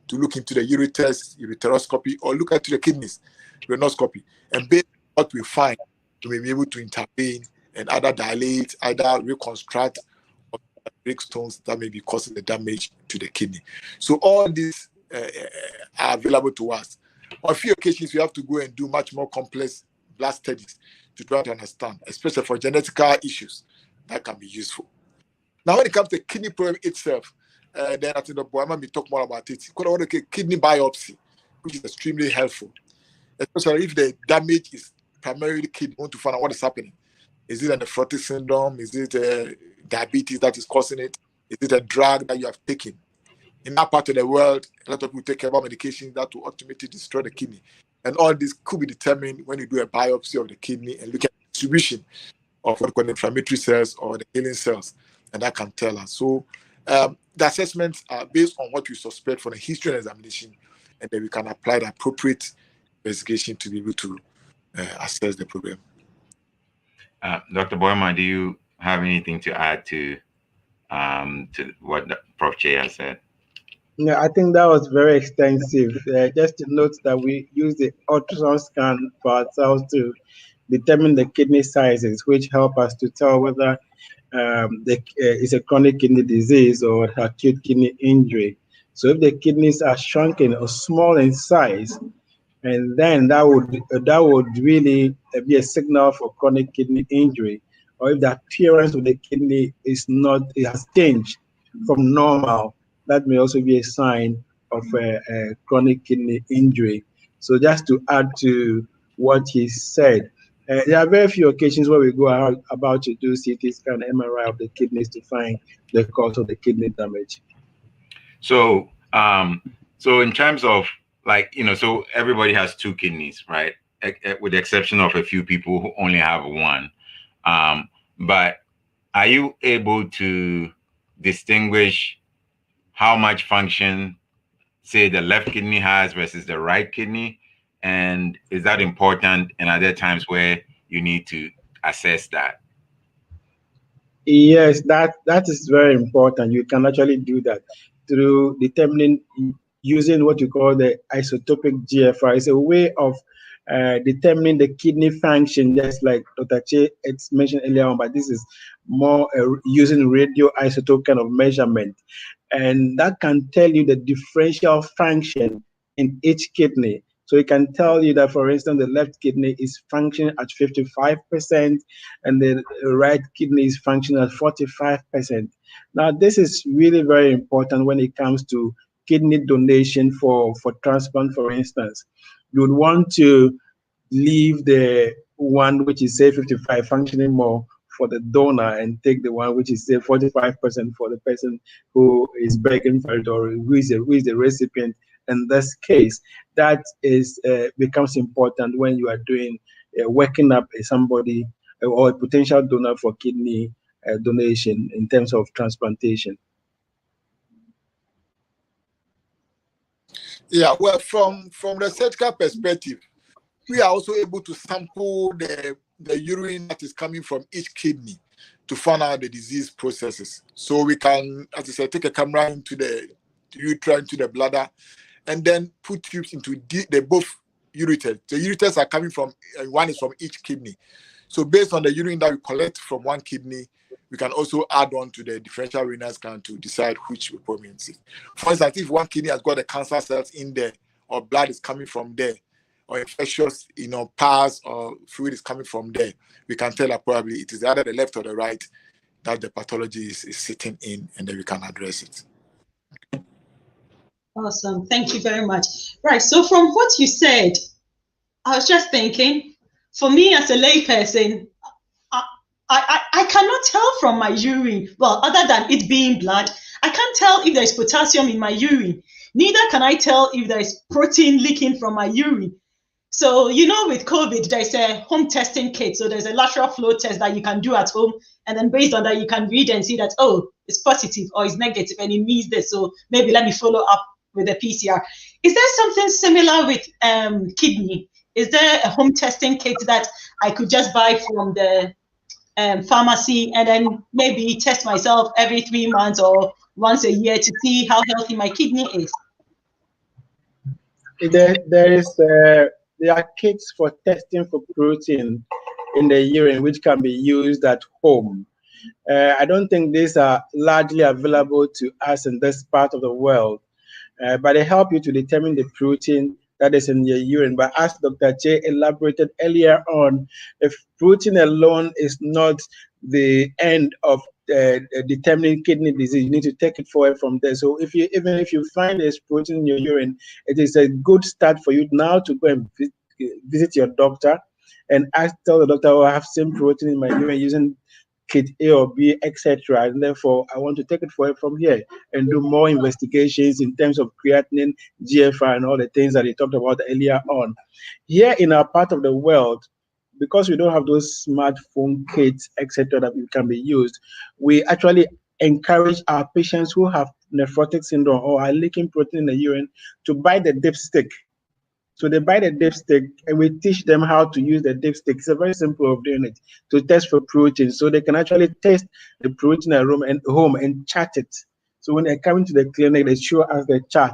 Speaker 3: to look into the ureters, ureteroscopy, or look into the kidneys, renoscopy. And based on what we find, we may be able to intervene and either dilate, either reconstruct, or break stones that may be causing the damage to the kidney. So all these are available to us. On a few occasions, we have to go and do much more complex blood studies to try to understand, especially for genetical issues that can be useful. Now, when it comes to the kidney problem itself, then I think the boy may talk more about it. Kidney biopsy, which is extremely helpful, especially if the damage is primarily kidney. We want to find out what is happening. Is it a nephrotic syndrome? Is it diabetes that is causing it? Is it a drug that you have taken? In that part of the world, a lot of people take about medications that will ultimately destroy the kidney. And all this could be determined when you do a biopsy of the kidney and look at the distribution of what we call inflammatory cells or the healing cells, and that can tell us. So the assessments are based on what we suspect for the history and examination, and then we can apply the appropriate investigation to be able to assess the problem.
Speaker 4: Dr. Boyman, do you have anything to add to what Prof. Che has said?
Speaker 5: Yeah, I think that was very extensive. Just to note that we use the ultrasound scan for ourselves to determine the kidney sizes, which help us to tell whether it's a chronic kidney disease or acute kidney injury. So if the kidneys are shrunken or small in size, and then that would really be a signal for chronic kidney injury. Or if the appearance of the kidney it has changed from normal, that may also be a sign of a chronic kidney injury. So just to add to what he said, there are very few occasions where we go out about to do CT scan, MRI of the kidneys to find the cause of the kidney damage.
Speaker 4: So, so in terms of so everybody has two kidneys, right? With the exception of a few people who only have one. But are you able to distinguish how much function, say, the left kidney has versus the right kidney? And is that important? And are there times where you need to assess that?
Speaker 5: Yes, that is very important. You can actually do that through determining using what you call the isotopic GFR. It's a way of determining the kidney function, just like Dr. Che mentioned earlier on, but this is more using radioisotope kind of measurement. And that can tell you the differential function in each kidney. So it can tell you that, for instance, the left kidney is functioning at 55% and the right kidney is functioning at 45%. Now, this is really very important when it comes to kidney donation for transplant, for instance. You would want to leave the one which is, say, 55 functioning more for the donor and take the one which is, say, 45% for the person who is begging for it or who is the recipient. In this case, that is becomes important when you are doing working up somebody or a potential donor for kidney donation in terms of transplantation.
Speaker 3: Yeah, well, from the surgical perspective, we are also able to sample the urine that is coming from each kidney to find out the disease processes. So we can, as I said, take a camera into the urethra, into the bladder, and then put tubes into the both ureters. The ureters are coming from, one is from each kidney. So based on the urine that we collect from one kidney, we can also add on to the differential renal scan to decide which we permanency. For instance, if one kidney has got the cancer cells in there, or blood is coming from there, or infectious, pus or fluid is coming from there, we can tell that probably it is either the left or the right that the pathology is sitting in, and then we can address it.
Speaker 2: Awesome. Thank you very much. Right. So from what you said, I was just thinking, for me as a layperson, I cannot tell from my urine, well, other than it being blood, I can't tell if there's potassium in my urine. Neither can I tell if there's protein leaking from my urine. So, with COVID, there's a home testing kit. So there's a lateral flow test that you can do at home. And then based on that, you can read and see that, oh, it's positive or it's negative and it means this. So maybe let me follow up with a PCR. Is there something similar with kidney? Is there a home testing kit that I could just buy from the pharmacy and then maybe test myself every 3 months or once a year to see how healthy my kidney is?
Speaker 5: There are kits for testing for protein in the urine, which can be used at home. I don't think these are largely available to us in this part of the world, but they help you to determine the protein that is in your urine. But as Dr. J elaborated earlier on, if protein alone is not the end of determining kidney disease, you need to take it forward from there. So even if you find there's protein in your urine, it is a good start for you now to go and visit your doctor and tell the doctor, I have same protein in my urine using kit A or B, etc. And therefore, I want to take it forward from here and do more investigations in terms of creatinine, GFR, and all the things that he talked about earlier on. Here in our part of the world, because we don't have those smartphone kits, etc., that can be used, we actually encourage our patients who have nephrotic syndrome or are leaking protein in the urine to buy the dipstick. So they buy the dipstick and we teach them how to use the dipstick. It's a very simple way of doing it to test for protein. So they can actually test the protein at home and chart it. So when they come into the clinic, they show us the chart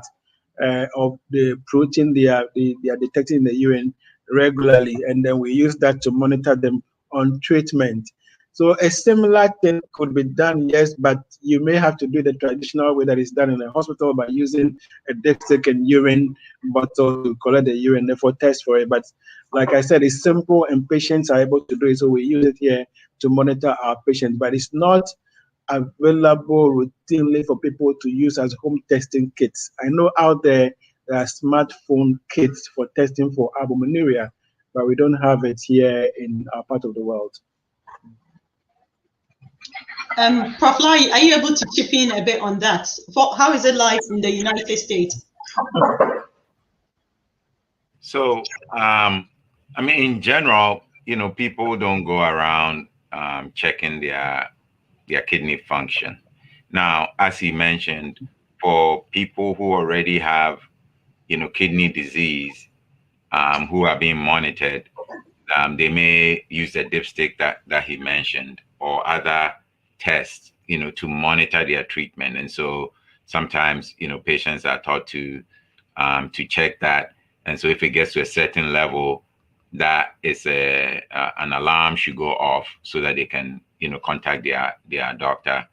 Speaker 5: of the protein they are detecting in the urine regularly. And then we use that to monitor them on treatment. So a similar thing could be done, yes, but you may have to do the traditional way that is done in a hospital by using a dipstick and urine bottle to collect the urine, therefore test for it. But like I said, it's simple and patients are able to do it. So we use it here to monitor our patients, but it's not available routinely for people to use as home testing kits. I know out there are smartphone kits for testing for albuminuria, but we don't have it here in our part of the world.
Speaker 2: Prof. Lai, are you able to chip in a bit on that? How is it like in the United States?
Speaker 4: So, in general, people don't go around checking their kidney function. Now, as he mentioned, for people who already have, kidney disease, who are being monitored, they may use the dipstick that he mentioned or other tests, to monitor their treatment. And so sometimes, patients are taught to check that. And so if it gets to a certain level, that is an alarm should go off so that they can, contact their doctor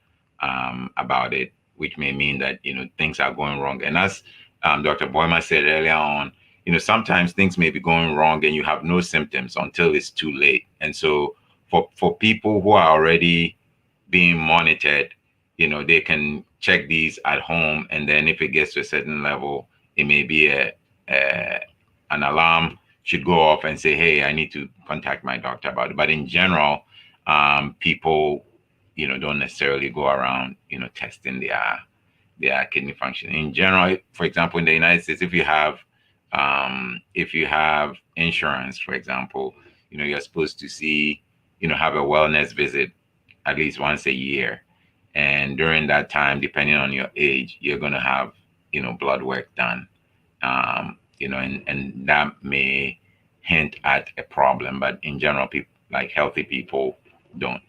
Speaker 4: about it, which may mean that, things are going wrong. And as Dr. Boima said earlier on, sometimes things may be going wrong and you have no symptoms until it's too late. And so for people who are already being monitored, they can check these at home. And then if it gets to a certain level, it may be an alarm should go off and say, hey, I need to contact my doctor about it. But in general, people, don't necessarily go around, testing their kidney function. In general, for example, in the United States, if you have insurance, for example, you're supposed to see, have a wellness visit at least once a year. And during that time, depending on your age, you're going to have, blood work done, and that may hint at a problem. But in general, people, like healthy people, don't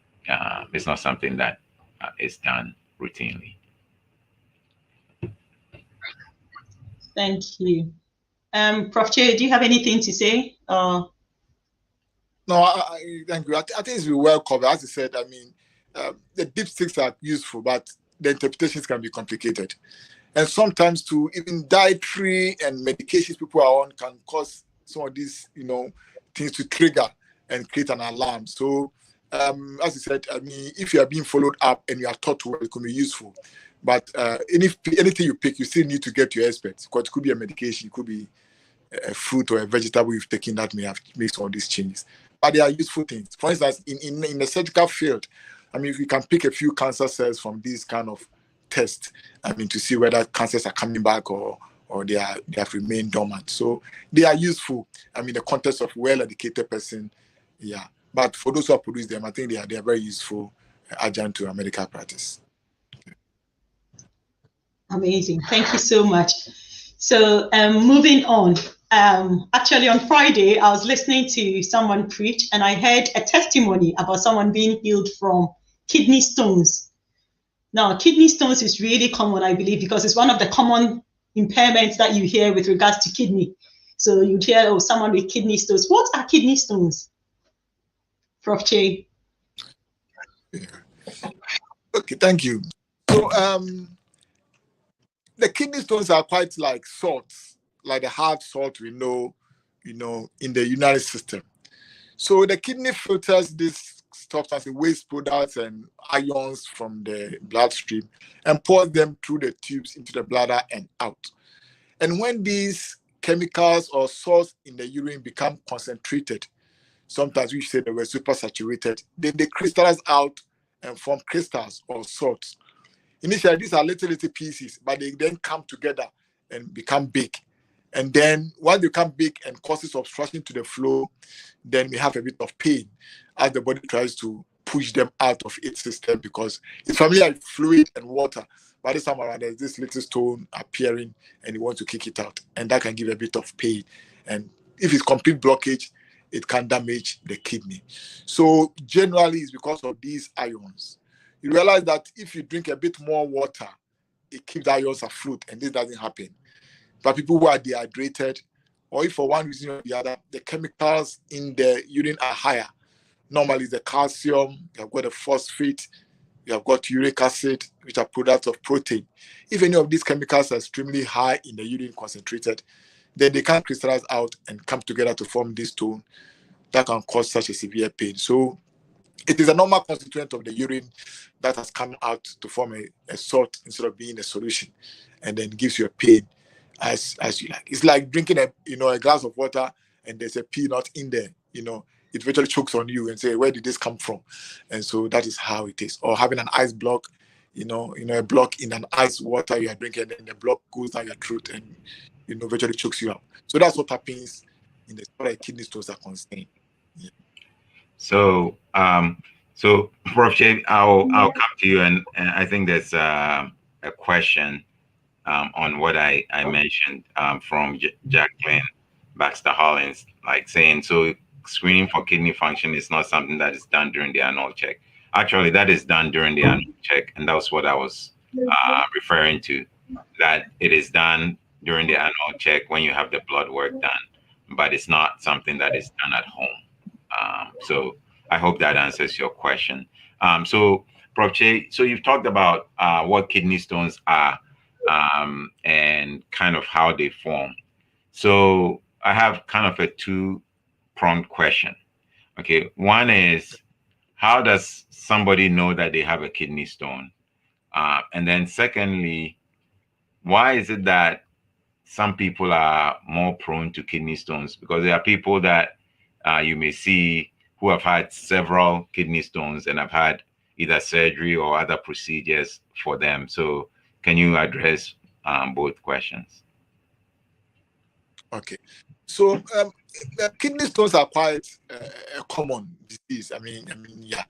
Speaker 4: It's not something that is done routinely.
Speaker 2: Thank you. Prof. Che, do you have anything to say?
Speaker 3: No, thank you. I think it's been well covered. As I said, I mean, the dipsticks are useful, but the interpretations can be complicated. And sometimes too, even dietary and medications people are on can cause some of these, things to trigger and create an alarm. So, as I said, I mean, if you are being followed up and you are taught well, it can be useful. But anything you pick, you still need to get your experts, because it could be a medication, it could be a fruit or a vegetable you've taken that may have made all these changes. But they are useful things. For instance, in the surgical field, I mean, if you can pick a few cancer cells from these kind of tests, I mean, to see whether cancers are coming back or they have remained dormant. So they are useful. I mean, the context of well-educated person, yeah. But for those who have produced them, I think they are very useful adjunct to our medical practice.
Speaker 2: Amazing. Thank you so much. So moving on. Actually, on Friday, I was listening to someone preach, and I heard a testimony about someone being healed from kidney stones. Now, kidney stones is really common, I believe, because it's one of the common impairments that you hear with regards to kidney. So you hear, oh, someone with kidney stones. What are kidney stones? Prof. Che.
Speaker 3: Yeah. Okay, thank you. So the kidney stones are quite like salts, like the hard salt we know, in the urinary system. So the kidney filters this substance, waste products and ions from the bloodstream and pours them through the tubes into the bladder and out. And when these chemicals or salts in the urine become concentrated, sometimes we say they were supersaturated, then they crystallize out and form crystals or salts. Initially, these are little pieces, but they then come together and become big. And then once they become big and causes obstruction to the flow, then we have a bit of pain as the body tries to push them out of its system, because it's familiar with fluid and water. By this time around, there's this little stone appearing and you want to kick it out. And that can give a bit of pain. And if it's complete blockage, it can damage the kidney. So generally, it's because of these ions. You realize that if you drink a bit more water, it keeps the ions afloat, and this doesn't happen. But people who are dehydrated, or if for one reason or the other, the chemicals in the urine are higher. Normally, the calcium, you have got the phosphate, you have got uric acid, which are products of protein. If any of these chemicals are extremely high in the urine concentrated, then they can crystallize out and come together to form this stone that can cause such a severe pain. So it is a normal constituent of the urine that has come out to form a salt instead of being a solution, and then gives you a pain as you like. It's like drinking a glass of water and there's a peanut in there. It virtually chokes on you and say, where did this come from? And so that is how it is. Or having an ice block, a block in an ice water you are drinking, and then the block goes down your throat and virtually chokes you out. So that's what happens in the story kidney stones are concerned. Yeah.
Speaker 4: So, Prof. Che, I'll come to you, and I think there's a question on what I mentioned from Jacqueline Baxter Hollins, like saying, so screening for kidney function is not something that is done during the annual check. Actually, that is done during the annual check, and that was what I was referring to, that it is done during the annual check when you have the blood work done, but it's not something that is done at home. So I hope that answers your question. So Prof. Che, so you've talked about what kidney stones are and kind of how they form. So I have kind of a two-pronged question. Okay, one is, how does somebody know that they have a kidney stone? And then secondly, why is it that some people are more prone to kidney stones? Because there are people that you may see who have had several kidney stones and have had either surgery or other procedures for them. So can you address both questions?
Speaker 3: Okay. So kidney stones are quite a common disease. I mean, yeah.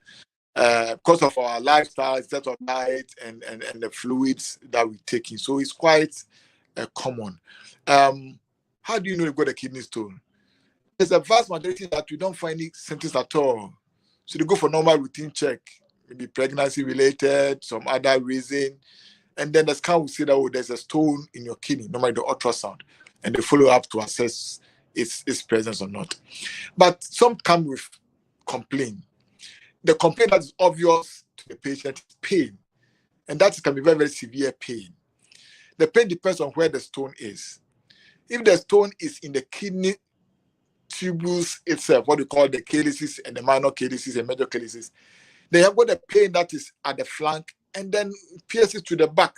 Speaker 3: Because of our lifestyle, set of diet, and the fluids that we take in. So it's quite common. How do you know you've got a kidney stone? There's a vast majority that we don't find any symptoms at all. So they go for normal routine check. maybe pregnancy related, some other reason. And then the scan will say that, oh, there's a stone in your kidney, normally the ultrasound, and they follow up to assess its presence or not. But some come with complaint. The complaint that is obvious to the patient is pain, and that can be very, very severe pain. The pain depends on where the stone is. If the stone is in the kidney tubules itself, what we call the calyces and the minor calyces and major calyces, they have got a pain that is at the flank and then pierces to the back.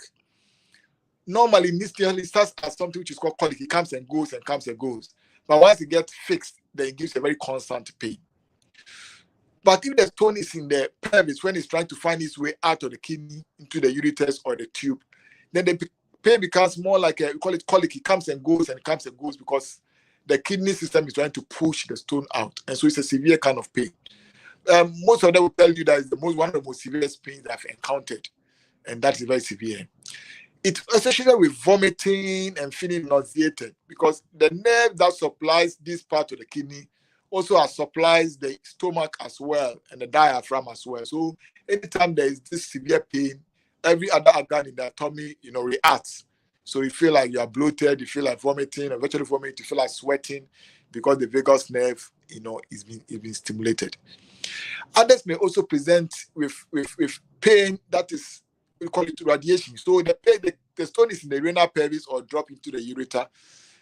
Speaker 3: Normally, initially it starts as something which is called colic. It comes and goes and comes and goes. But once it gets fixed, then it gives a very constant pain. But if the stone is in the pelvis, when it's trying to find its way out of the kidney into the ureter or the tube, then the pain becomes more like we call it colic. It comes and goes and comes and goes because the kidney system is trying to push the stone out. And so it's a severe kind of pain. Most of them will tell you that it's one of the most severe pains I've encountered. And that is very severe. It's associated with vomiting and feeling nauseated because the nerve that supplies this part of the kidney also supplies the stomach as well and the diaphragm as well. So anytime there is this severe pain, every other organ in the tummy, reacts. So you feel like you are bloated, you feel like vomiting, eventually vomiting, you feel like sweating because the vagus nerve, is being stimulated. Others may also present with pain that is, we call it radiation. So the stone is in the renal pelvis or drop into the ureter.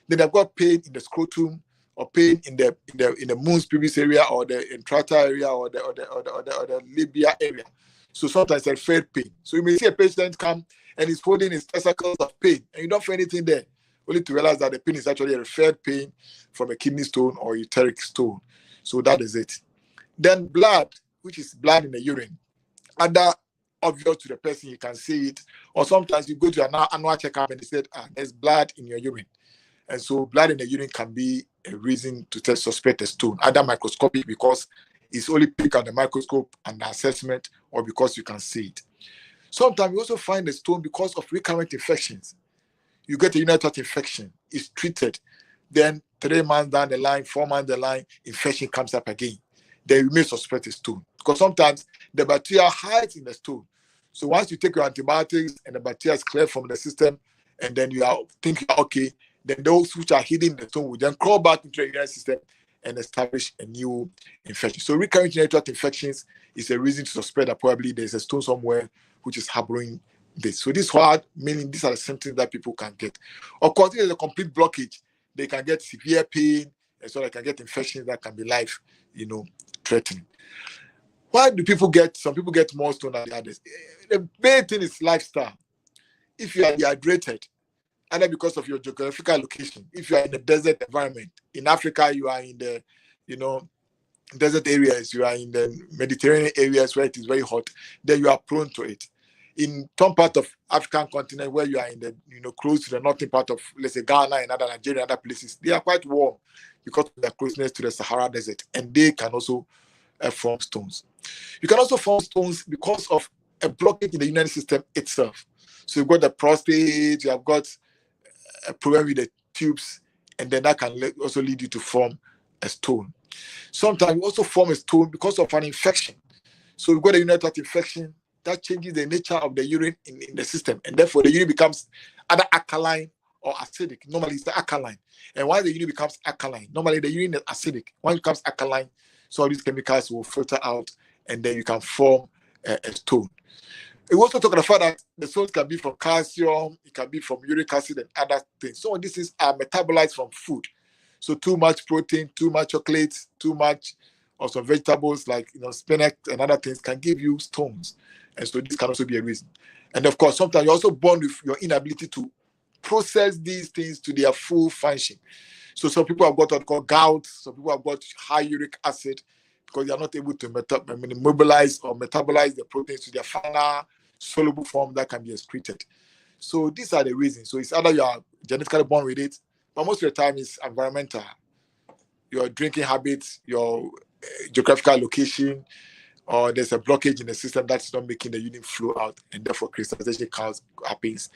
Speaker 3: Then they've got pain in the scrotum or pain in the Moon's pubis area or the intrata area or the labia area. So sometimes it's a fair pain. So you may see a patient come and he's holding his testicles of pain and you don't feel anything there, only to realize that the pain is actually a referred pain from a kidney stone or uteric stone. So that is it. Then blood, which is blood in the urine. Other obvious to the person, you can see it. Or sometimes you go to an annual checkup and they said, there's blood in your urine. And so blood in the urine can be a reason to suspect a stone, either microscopic because it's only picked at the microscope and the assessment, or because you can see it. Sometimes you also find a stone because of recurrent infections. You get a urinary tract infection, it's treated. Then 3 months down the line, 4 months down the line, infection comes up again. Then you may suspect a stone. Because sometimes the bacteria hides in the stone. So once you take your antibiotics and the bacteria is cleared from the system, and then you are thinking, okay, then those which are hidden in the stone will then crawl back into the urinary system and establish a new infection. So recurrent urinary tract infections is a reason to suspect that probably there's a stone somewhere which is harboring this. So this hard, meaning these are the symptoms that people can get. Of course, if there's a complete blockage, they can get severe pain, and so they can get infections that can be life, threatening. Why do some people get more stone than the others? The main thing is lifestyle. If you are dehydrated, either because of your geographical location, if you are in a desert environment, in Africa, you are in the, desert areas, you are in the Mediterranean areas where it is very hot, then you are prone to it. In some part of African continent where you are in the, close to the northern part of, let's say, Ghana and other Nigeria and other places, they are quite warm because of their closeness to the Sahara Desert, and they can also form stones. You can also form stones because of a blockage in the urinary system itself. So you've got the prostate, you have got a problem with the tubes, and then that can also lead you to form a stone. Sometimes you also form a stone because of an infection. So you've got a urinary tract infection that changes the nature of the urine in the system, and therefore the urine becomes either alkaline or acidic. Normally it's the alkaline. And why the urine becomes alkaline? Normally the urine is acidic. When it becomes alkaline, so all these chemicals will filter out, and then you can form a stone. We also talk about the fact that the stones can be from calcium, it can be from uric acid and other things. So this is metabolized from food. So too much protein, too much chocolate, too much of some vegetables like spinach and other things can give you stones. And so this can also be a reason. And of course, sometimes you're also born with your inability to process these things to their full function. So some people have got what called gout, some people have got high uric acid because they are not able to mobilize or metabolize the proteins to their final soluble form that can be excreted. So these are the reasons. So it's either you are genetically born with it, but most of the time it's environmental. Your drinking habits, your geographical location, or there's a blockage in the system that's not making the urine flow out, and therefore crystallization happens,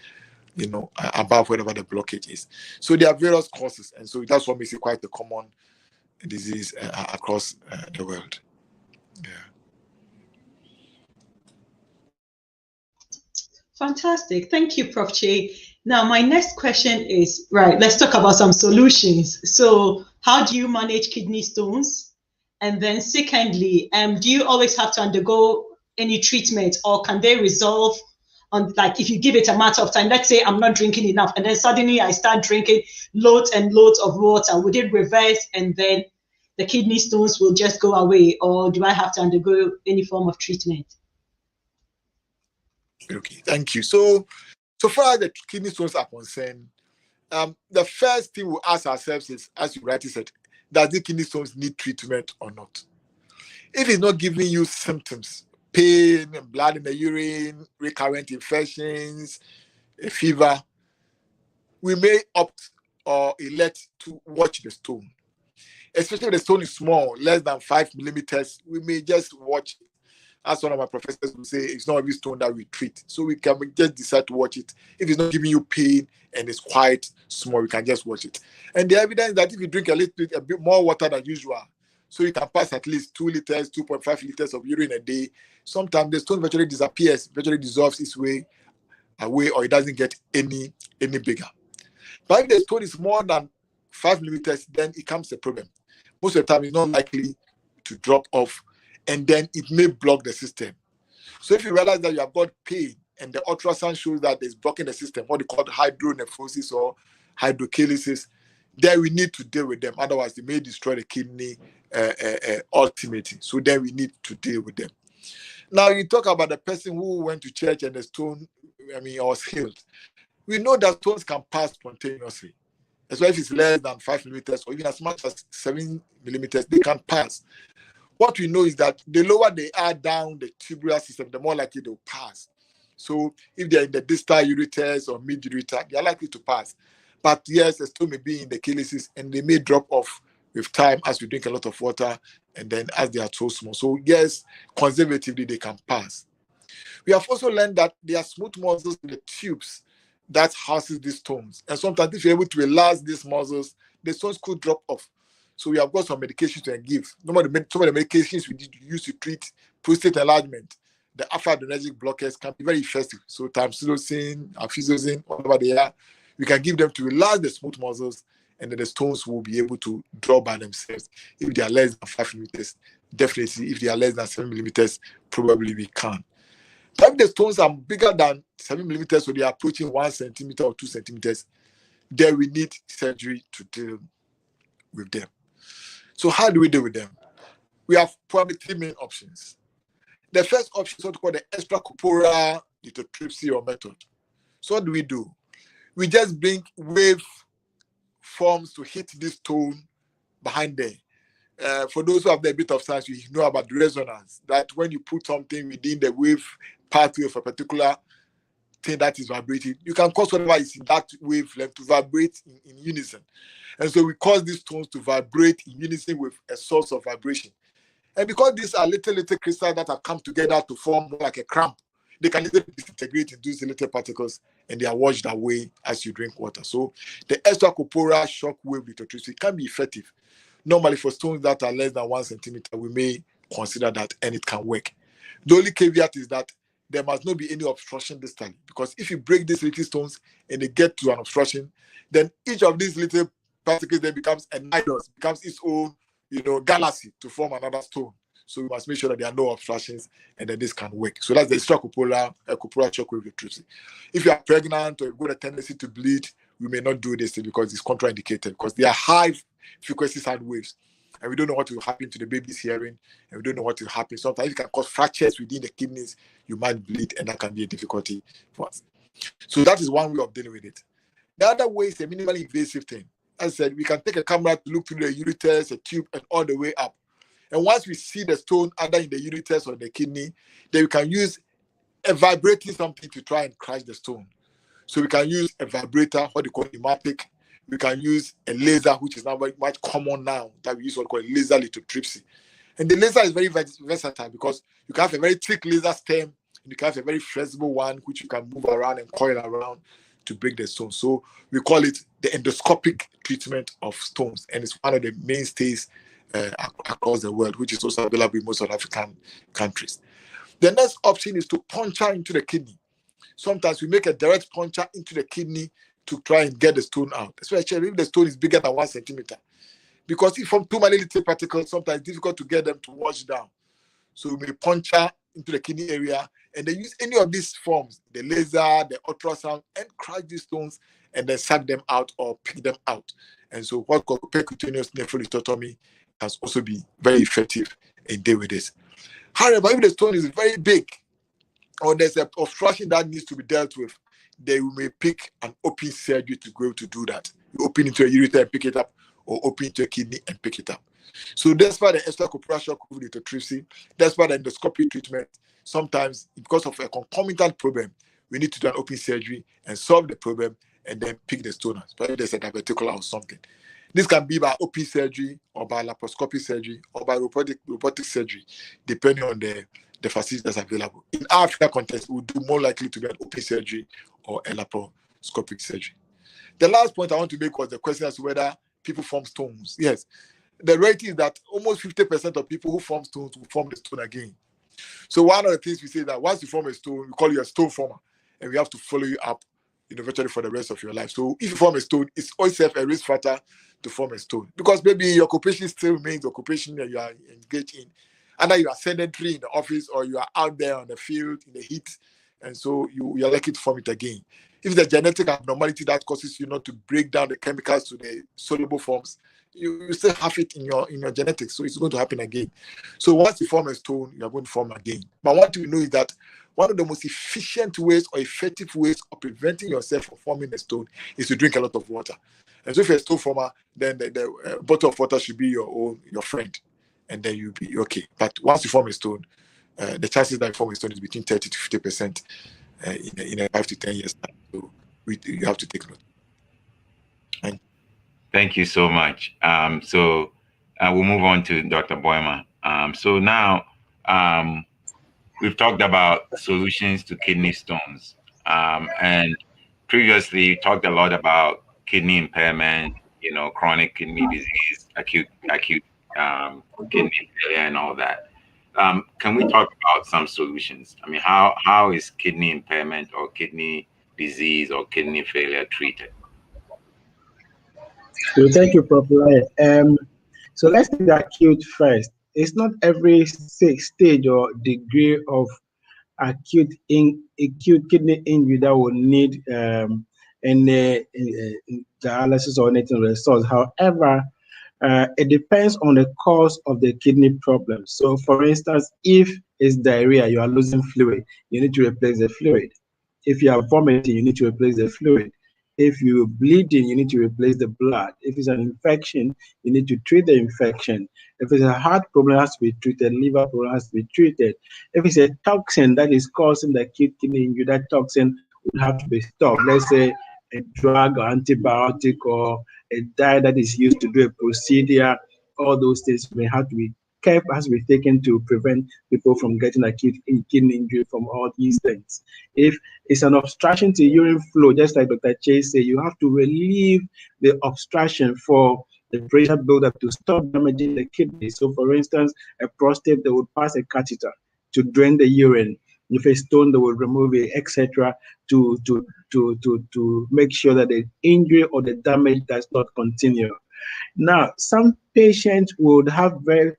Speaker 3: above wherever the blockage is. So there are various causes, and so that's what makes it quite a common disease across the world. Yeah.
Speaker 2: Fantastic. Thank you, Prof. Che. Now, my next question is, right, let's talk about some solutions. So how do you manage kidney stones? And then secondly, do you always have to undergo any treatment, or can they resolve on, like, if you give it a matter of time? Let's say I'm not drinking enough and then suddenly I start drinking loads and loads of water. Would it reverse and then the kidney stones will just go away, or do I have to undergo any form of treatment?
Speaker 3: Okay, thank you. So far as the kidney stones are concerned, the first thing we ask ourselves is, as you rightly said, does the kidney stones need treatment or not? If it's not giving you symptoms, pain, blood in the urine, recurrent infections, a fever, we may opt or elect to watch the stone. Especially if the stone is small, less than 5 millimeters, we may just watch. As one of my professors would say, it's not every stone that we treat. So we can just decide to watch it. If it's not giving you pain and it's quite small, we can just watch it. And the evidence that if you drink a bit more water than usual, so you can pass at least 2 liters, 2.5 liters of urine a day, sometimes the stone virtually disappears, virtually dissolves its way away, or it doesn't get any bigger. But if the stone is more than 5 millimeters, then it becomes a problem. Most of the time, it's not likely to drop off, and then it may block the system. So if you realize that you have got pain and the ultrasound shows that it's blocking the system, what they call hydronephrosis or hydrochalasis, then we need to deal with them. Otherwise, they may destroy the kidney ultimately. So then we need to deal with them. Now, you talk about the person who went to church and the stone, was healed. We know that stones can pass spontaneously. As well, if it's less than 5 millimeters or even as much as 7 millimeters, they can pass. What we know is that the lower they are down the tubular system, the more likely they'll pass. So if they're in the distal ureters or mid-ureter, they're likely to pass. But yes, the stone may be in the calyces and they may drop off with time as we drink a lot of water and then as they are so small. So yes, conservatively, they can pass. We have also learned that there are smooth muscles in the tubes that houses these stones. And sometimes if you're able to relax these muscles, the stones could drop off. So we have got some medications to give. Some of the medications we use to treat prostate enlargement, the alpha-adrenergic blockers, can be very effective. So tamsulosin, afizozin, whatever they are, we can give them to relax the smooth muscles, and then the stones will be able to draw by themselves. If they are less than 5 millimeters, definitely. If they are less than 7 millimeters, probably we can. But if the stones are bigger than 7 millimeters, so they are approaching 1 centimeter or 2 centimeters, then we need surgery to deal with them. So how do we deal with them? We have probably 3 main options. The first option is what we call the extracorporeal lithotripsy or method. So what do? We just bring wave forms to hit this stone behind there. For those who have a bit of science, you know about the resonance, that when you put something within the wave pathway of a particular thing that is vibrating, you can cause whatever is in that wavelength to vibrate in unison. And so we cause these stones to vibrate in unison with a source of vibration. And because these are little crystals that have come together to form like a cramp, they can easily disintegrate into these little particles and they are washed away as you drink water. So the extracorporeal shock wave lithotripsy can be effective. Normally for stones that are less than 1 centimeter, we may consider that and it can work. The only caveat is that there must not be any obstruction this time, because if you break these little stones and they get to an obstruction, then each of these little particles then becomes a nidus, becomes its own, galaxy to form another stone. So we must make sure that there are no obstructions and then this can work. So that's the extracorporeal shockwave lithotripsy. If you are pregnant or you've got a tendency to bleed, we may not do this thing because it's contraindicated, because they are high frequency sound waves. And we don't know what will happen to the baby's hearing, and we don't know what will happen. Sometimes it can cause fractures within the kidneys. You might bleed, and that can be a difficulty for us. So that is one way of dealing with it. The other way is a minimally invasive thing. As I said, we can take a camera to look through the ureters, a tube, and all the way up. And once we see the stone either in the ureters or the kidney, then we can use a vibrating something to try and crush the stone. So we can use a vibrator, what they call pneumatic. We can use a laser, which is now very much common now, that we use what we call laser lithotripsy. And the laser is very versatile because you can have a very thick laser stem, and you can have a very flexible one, which you can move around and coil around to break the stone. So we call it the endoscopic treatment of stones, and it's one of the mainstays across the world, which is also available in most of African countries. The next option is to puncture into the kidney. Sometimes we make a direct puncture into the kidney to try and get the stone out, especially if the stone is bigger than 1 centimeter. Because if from too many little particles, sometimes it's difficult to get them to wash down. So we may puncture into the kidney area, and they use any of these forms, the laser, the ultrasound, and crush these stones and then suck them out or pick them out. And so what's called percutaneous nephrolectomy can also be very effective in dealing with this. However, if the stone is very big or there's an obstruction that needs to be dealt with, then we may pick an open surgery to go to do that. You open into a ureter and pick it up, or open into a kidney and pick it up. So despite the extracorporeal lithotripsy, despite the endoscopic treatment, sometimes because of a concomitant problem, we need to do an open surgery and solve the problem and then pick the stone out, especially if there's a diverticular or something. This can be by open surgery or by laparoscopic surgery or by robotic surgery, depending on the facility that's available. In our Africa context, we do more likely to be an open surgery or a laparoscopic surgery. The last point I want to make was the question as to whether people form stones. Yes, the reality is that almost 50% of people who form stones will form the stone again. So one of the things we say that once you form a stone, we call you a stone former, and we have to follow you up, virtually for the rest of your life. So if you form a stone, it's always a risk factor to form a stone, because maybe your occupation still remains the occupation that you are engaged in. Either you are sedentary in the office or you are out there on the field in the heat, and so you are likely to form it again. If the genetic abnormality that causes you not to break down the chemicals to the soluble forms, you still have it in your genetics, so it's going to happen again. So once you form a stone, you are going to form again. But what we know is that one of the most efficient ways or effective ways of preventing yourself from forming a stone is to drink a lot of water. And so if you're a stone former, then the bottle of water should be your friend, and then you'll be okay. But once you form a stone, the chances that you form a stone is between 30 to 50% in a 5 to 10 years time. So you have to take note.
Speaker 4: Thank you so much. So we'll move on to Dr. Boima. So now we've talked about solutions to kidney stones. And previously talked a lot about kidney impairment, chronic kidney disease, acute kidney failure and all that. Can we talk about some solutions? I mean, how is kidney impairment or kidney disease or kidney failure treated?
Speaker 5: So thank you, Prof. So let's take the acute first. It's not every stage or degree of acute kidney injury that will need any dialysis or anything of the sort. However, it depends on the cause of the kidney problem. So, for instance, if it's diarrhea, you are losing fluid, you need to replace the fluid. If you are vomiting, you need to replace the fluid. If you're bleeding, you need to replace the blood. If it's an infection, you need to treat the infection. If it's a heart problem, it has to be treated. Liver problem has to be treated. If it's a toxin that is causing the acute kidney injury, that toxin would have to be stopped. Let's say a drug or antibiotic or a dye that is used to do a procedure. All those things may have to be kept, has to be taken to prevent people from getting acute kidney injury from all these things. If it's an obstruction to urine flow, just like Dr. Chase said, you have to relieve the obstruction for the pressure buildup to stop damaging the kidney. So, for instance, a prostate, they would pass a catheter to drain the urine. If a stone, they will remove it, etc., to make sure that the injury or the damage does not continue. Now, some patients would have very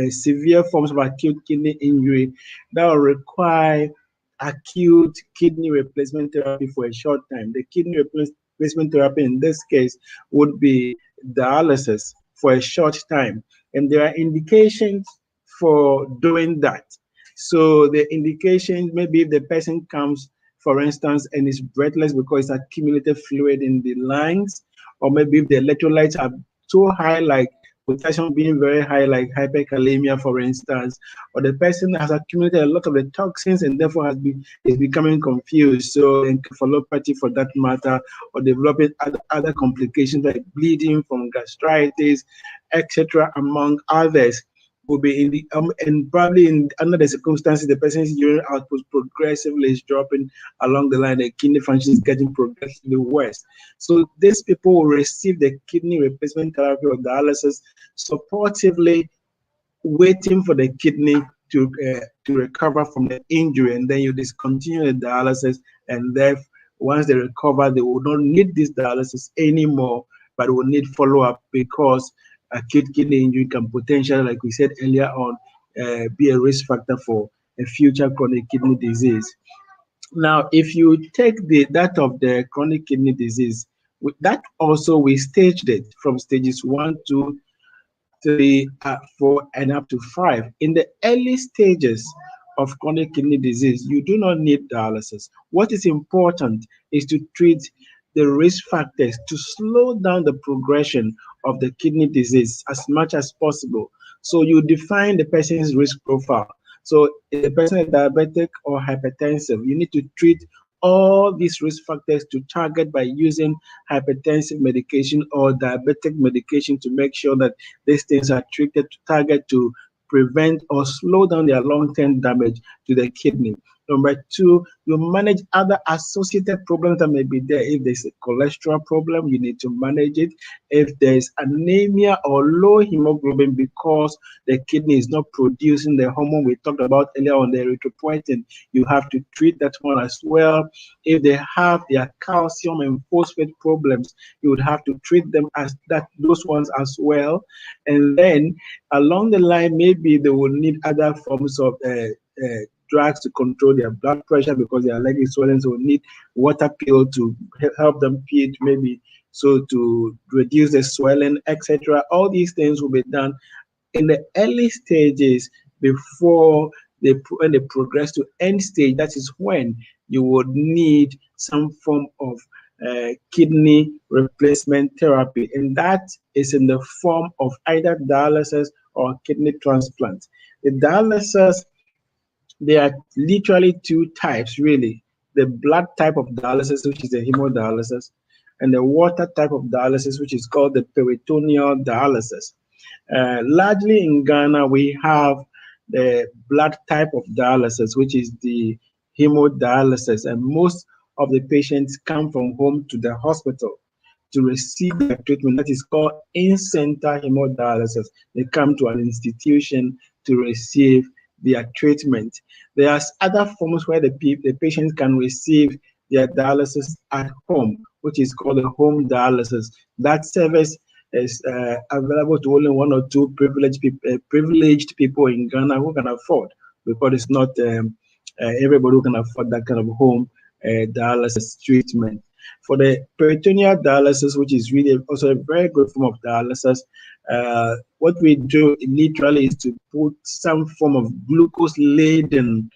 Speaker 5: severe forms of acute kidney injury that will require acute kidney replacement therapy for a short time. The kidney replacement therapy in this case would be dialysis for a short time. And there are indications for doing that. So the indication, maybe if the person comes, for instance, and is breathless because it's accumulated fluid in the lungs, or maybe if the electrolytes are so high, like potassium being very high, like hyperkalemia, for instance, or the person has accumulated a lot of the toxins and therefore is becoming confused. So encephalopathy, for that matter, or developing other complications like bleeding from gastritis, etc., among others, will be in the and probably under the circumstances, the person's urine output progressively is dropping along the line. The kidney function is getting progressively worse. So these people will receive the kidney replacement therapy or dialysis supportively, waiting for the kidney to to recover from the injury, and then you discontinue the dialysis, and then once they recover, they will not need this dialysis anymore, but will need follow-up because acute kidney injury can potentially, like we said earlier on, be a risk factor for a future chronic kidney disease. Now, if you take that of the chronic kidney disease, that also we staged it from stages 1, 2, 3, 4, and up to 5. In the early stages of chronic kidney disease, you do not need dialysis. What is important is to treat the risk factors to slow down the progression of the kidney disease as much as possible. So you define the person's risk profile. So if the person is diabetic or hypertensive, you need to treat all these risk factors to target by using hypertensive medication or diabetic medication to make sure that these things are treated to target to prevent or slow down their long-term damage to the kidney. Number 2, you manage other associated problems that may be there. If there's a cholesterol problem, you need to manage it. If there's anemia or low hemoglobin because the kidney is not producing the hormone we talked about earlier on, the erythropoietin, you have to treat that one as well. If they have their calcium and phosphate problems, you would have to treat them as those ones as well. And then along the line, maybe they will need other forms of drugs to control their blood pressure because their leg is swollen, so will need water pill to help them pee, maybe so to reduce the swelling, etc. All these things will be done in the early stages before when they progress to end stage. That is when you would need some form of kidney replacement therapy, and that is in the form of either dialysis or kidney transplant. The dialysis, there are literally 2 types, really. The blood type of dialysis, which is the hemodialysis, and the water type of dialysis, which is called the peritoneal dialysis. Largely in Ghana, we have the blood type of dialysis, which is the hemodialysis, and most of the patients come from home to the hospital to receive their treatment. That is called in-center hemodialysis. They come to an institution to receive their treatment. There are other forms where the patient can receive their dialysis at home, which is called a home dialysis. That service is available to only 1 or 2 privileged people in Ghana who can afford, because it's not everybody who can afford that kind of home dialysis treatment. For the peritoneal dialysis, which is really also a very good form of dialysis, what we do literally is to put some form of glucose-laden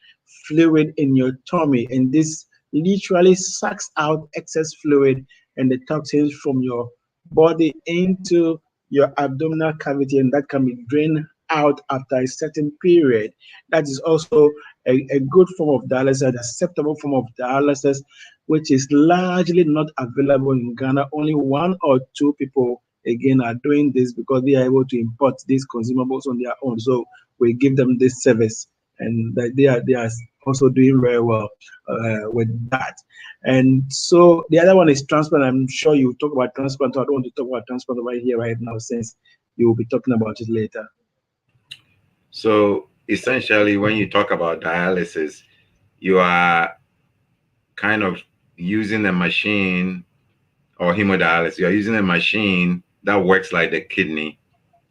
Speaker 5: fluid in your tummy, and this literally sucks out excess fluid and the toxins from your body into your abdominal cavity, and that can be drained out after a certain period. That is also a good form of dialysis, an acceptable form of dialysis, which is largely not available in Ghana. Only 1 or 2 people, again, are doing this because they are able to import these consumables on their own. So we give them this service, and they are also doing very well with that. And so the other one is transplant. I'm sure you talk about transplant. So I don't want to talk about transplant right here, right now, since you will be talking about it later.
Speaker 4: So essentially, when you talk about dialysis, you are kind of using a machine, or hemodialysis, you're using a machine that works like the kidney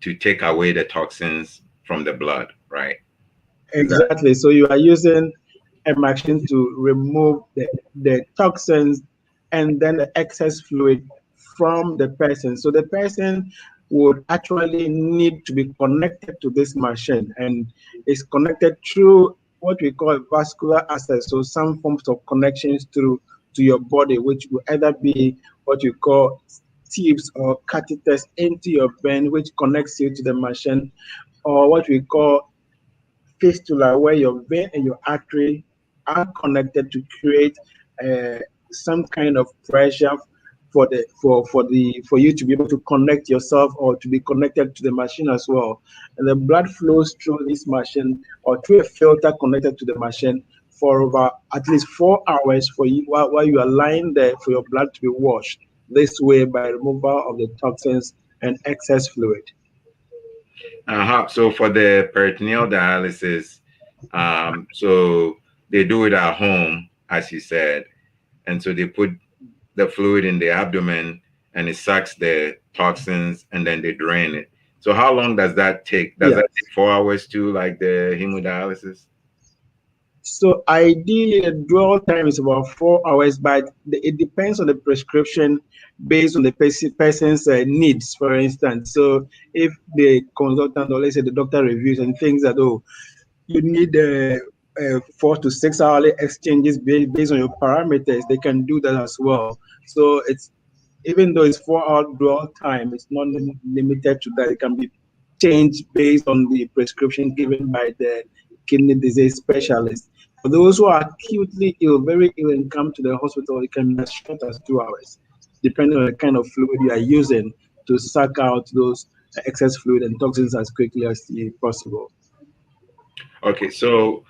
Speaker 4: to take away the toxins from the blood, right?
Speaker 5: Exactly. So you are using a machine to remove the toxins and then the excess fluid from the person. So the person would actually need to be connected to this machine, and it's connected through what we call vascular access. So some forms of connections through to your body, which will either be what you call tubes or catheters into your vein, which connects you to the machine, or what we call fistula, where your vein and your artery are connected to create some kind of pressure for you to be able to connect yourself or to be connected to the machine as well. And the blood flows through this machine or through a filter connected to the machine for over at least 4 hours for you while you are lying there for your blood to be washed this way by removal of the toxins and excess fluid.
Speaker 4: So for the peritoneal dialysis, So they do it at home, as you said, and so they put the fluid in the abdomen and it sucks the toxins and then they drain it. So how long does that take? Does
Speaker 5: Yes.
Speaker 4: that take 4 hours too, like the hemodialysis?
Speaker 5: So ideally, the dwell time is about 4 hours, but it depends on the prescription based on the person's needs, for instance. So if the consultant or let's say the doctor reviews and thinks that, oh, you need 4 to 6 hourly exchanges based on your parameters, they can do that as well. So it's even though it's 4 hour dwell time, it's not limited to that. It can be changed based on the prescription given by the kidney disease specialist. For those who are acutely ill, very ill, and come to the hospital, it can be as short as 2 hours, depending on the kind of fluid you are using to suck out those excess fluid and toxins as quickly as possible.
Speaker 4: Okay, so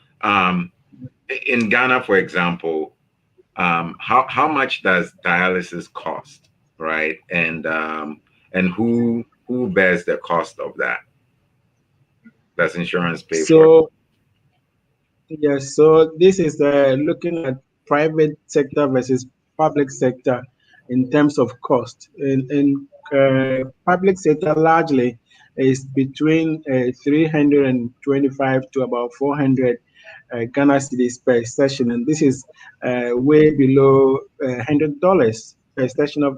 Speaker 4: in Ghana, for example, how much does dialysis cost, right? And who bears the cost of that? Does insurance pay for it?
Speaker 5: So yes, so this is looking at private sector versus public sector in terms of cost. In public sector, largely is between 325 to about 400 Ghana cedis per session, and this is way below $100 per session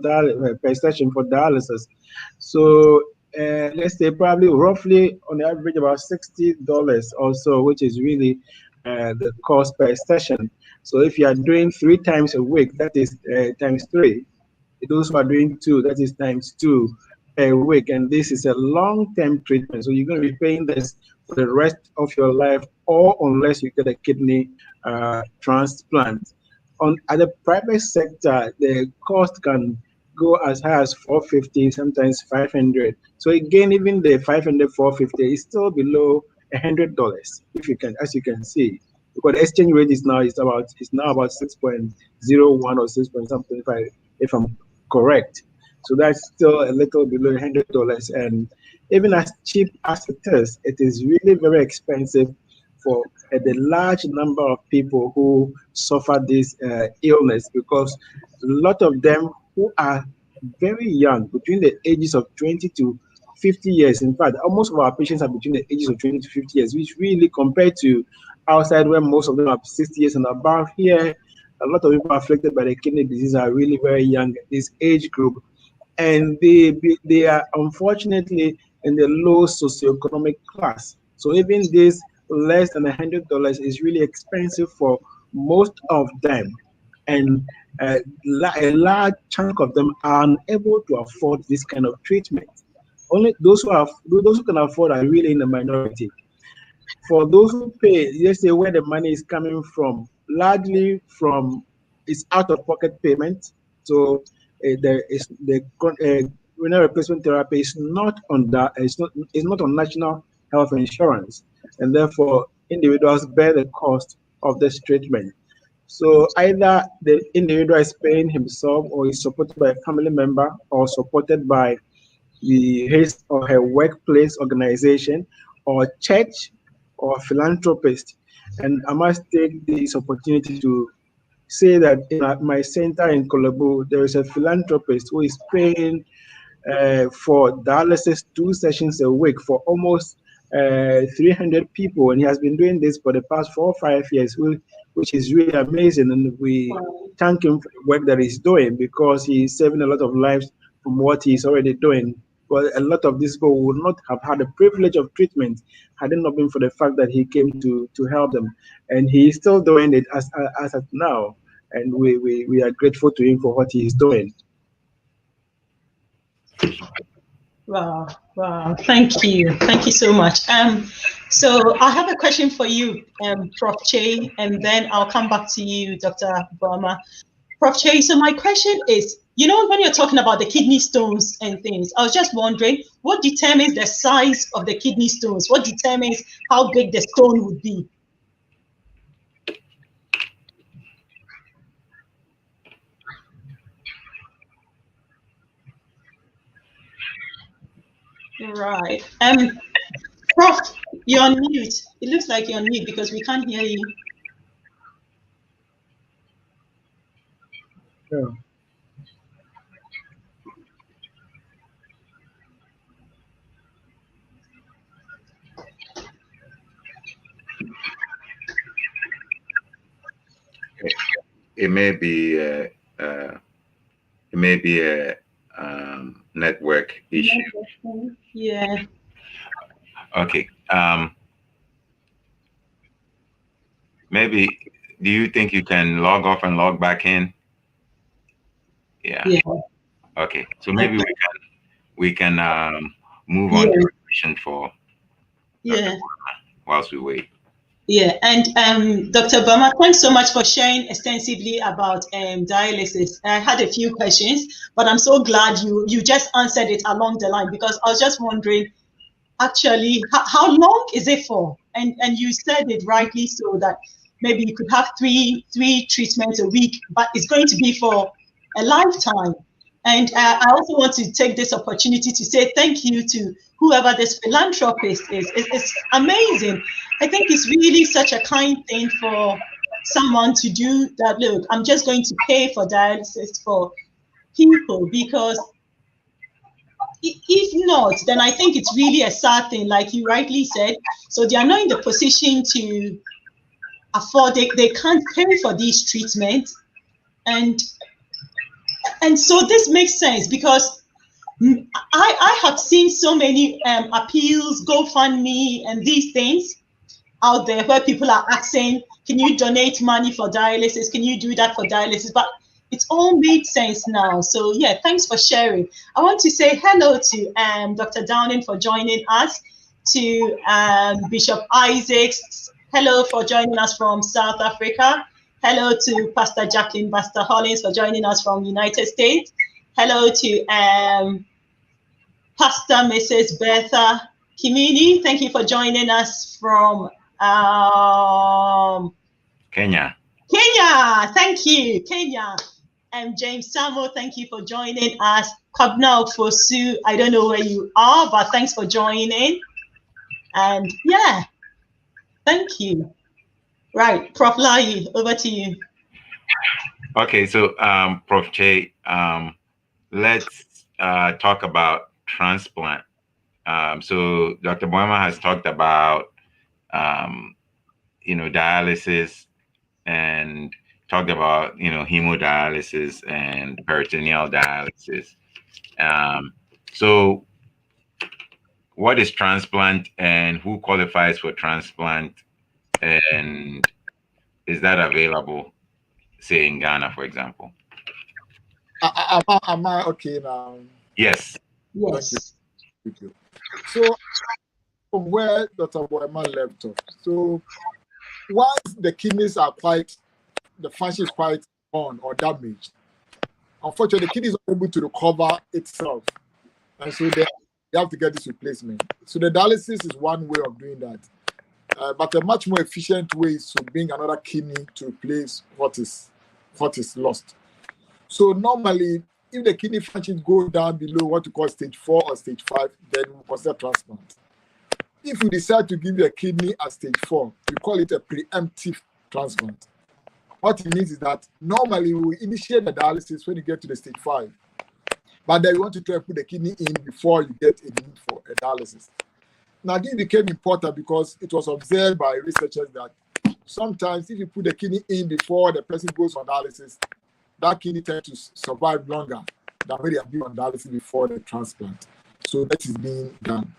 Speaker 5: per session for dialysis. So let's say probably roughly on average about $60 or so, which is really the cost per session. So if you are doing 3 times a week, that is times three. Those who are doing two, that is times two per week. And this is a long-term treatment. So you're going to be paying this for the rest of your life, or unless you get a kidney transplant. At the private sector, the cost can go as high as 450, sometimes 500. So again, even the 500, 450 is still below $100, if you can, as you can see, because the exchange rate is now about 6.01 or 6 point something, if I'm correct. So that's still a little below $100, and even as cheap as it is really very expensive for the large number of people who suffer this illness, because a lot of them who are very young, between the ages of 20 to 50 years. In fact, most of our patients are between the ages of 20 to 50 years, which really compared to outside where most of them are 60 years and above. Here, a lot of people afflicted by the kidney disease are really very young, this age group, and they are unfortunately in the low socioeconomic class. So even this less than $100 is really expensive for most of them, and a large chunk of them are unable to afford this kind of treatment. Only those who can afford are really in the minority. For those who pay, let's say where the money is coming from, largely from it's out of pocket payment. So there is the renal replacement therapy is not on that. It's not on national health insurance, and therefore individuals bear the cost of this treatment. So either the individual is paying himself, or is supported by a family member, or supported by his or her workplace organization, or church, or philanthropist. And I must take this opportunity to say that in my center in Kolabu, there is a philanthropist who is paying for dialysis 2 sessions a week for almost 300 people, and he has been doing this for the past 4 or 5 years, which is really amazing. And we thank him for the work that he's doing, because he's saving a lot of lives from what he's already doing. But a lot of these people would not have had the privilege of treatment had it not been for the fact that he came to help them, and he is still doing it as of now. And we are grateful to him for what he is doing.
Speaker 2: Wow, wow. Thank you. Thank you so much. So I have a question for you, Prof. Che, and then I'll come back to you, Dr. Burma. Prof. Che, so my question is, when you're talking about the kidney stones and things, I was just wondering, what determines the size of the kidney stones? What determines how big the stone would be? Right. Prof, You're on mute. It looks like you're on mute because we can't hear you.
Speaker 5: Yeah.
Speaker 4: It may be a network issue.
Speaker 2: Yeah.
Speaker 4: Okay. Maybe. Do you think you can log off and log back in? Yeah. Okay. So maybe we can move on to the question for Dr. whilst we wait.
Speaker 2: Yeah, and Dr. Bama, thanks so much for sharing extensively about dialysis. I had a few questions, but I'm so glad you just answered it along the line, because I was just wondering, actually, how long is it for? And you said it rightly so, that maybe you could have three treatments a week, but it's going to be for a lifetime. And I also want to take this opportunity to say thank you to whoever this philanthropist is. It's amazing. I think it's really such a kind thing for someone to do that. Look, I'm just going to pay for dialysis for people, because if not, then I think it's really a sad thing, like you rightly said. So they are not in the position to afford, they can't pay for these treatments. And so this makes sense, because I have seen so many appeals, GoFundMe, and these things out there where people are asking, can you donate money for dialysis? Can you do that for dialysis? But it's all made sense now. So yeah, thanks for sharing. I want to say hello to Dr. Downing for joining us, to Bishop Isaacs. Hello for joining us from South Africa. Hello to Pastor Jacqueline Buster Hollins for joining us from United States. Hello to Pastor Mrs. Bertha Kimini. Thank you for joining us from
Speaker 4: Kenya.
Speaker 2: Kenya, thank you, Kenya. And James Samo, thank you for joining us. Kabna Fosu, I don't know where you are, but thanks for joining. And yeah, thank you. Right, Prof. Lai, over to you.
Speaker 4: Okay, so Prof. Che, let's talk about transplant. So Dr. Boima has talked about dialysis, and talked about hemodialysis and peritoneal dialysis. So what is transplant, and who qualifies for transplant, and is that available, say, in Ghana, for example?
Speaker 3: Am I okay now?
Speaker 4: Yes.
Speaker 2: Yes.
Speaker 3: Thank you. So from where Dr. Boima left off, so once the kidneys are the function is quite gone or damaged, unfortunately the kidney is not able to recover itself, and so they have to get this replacement. So the dialysis is one way of doing that, but a much more efficient way is to bring another kidney to replace what is lost. So normally, if the kidney function goes down below what we call stage 4 or stage 5, then we consider transplant. If you decide to give you a kidney at stage 4, we call it a preemptive transplant. What it means is that normally we initiate the dialysis when you get to the stage 5, but then you want to try to put the kidney in before you get a need for a dialysis. Now, this became important because it was observed by researchers that sometimes if you put the kidney in before the person goes on dialysis, that kidney tends to survive longer than when they have been on dialysis before the transplant. So that is being done.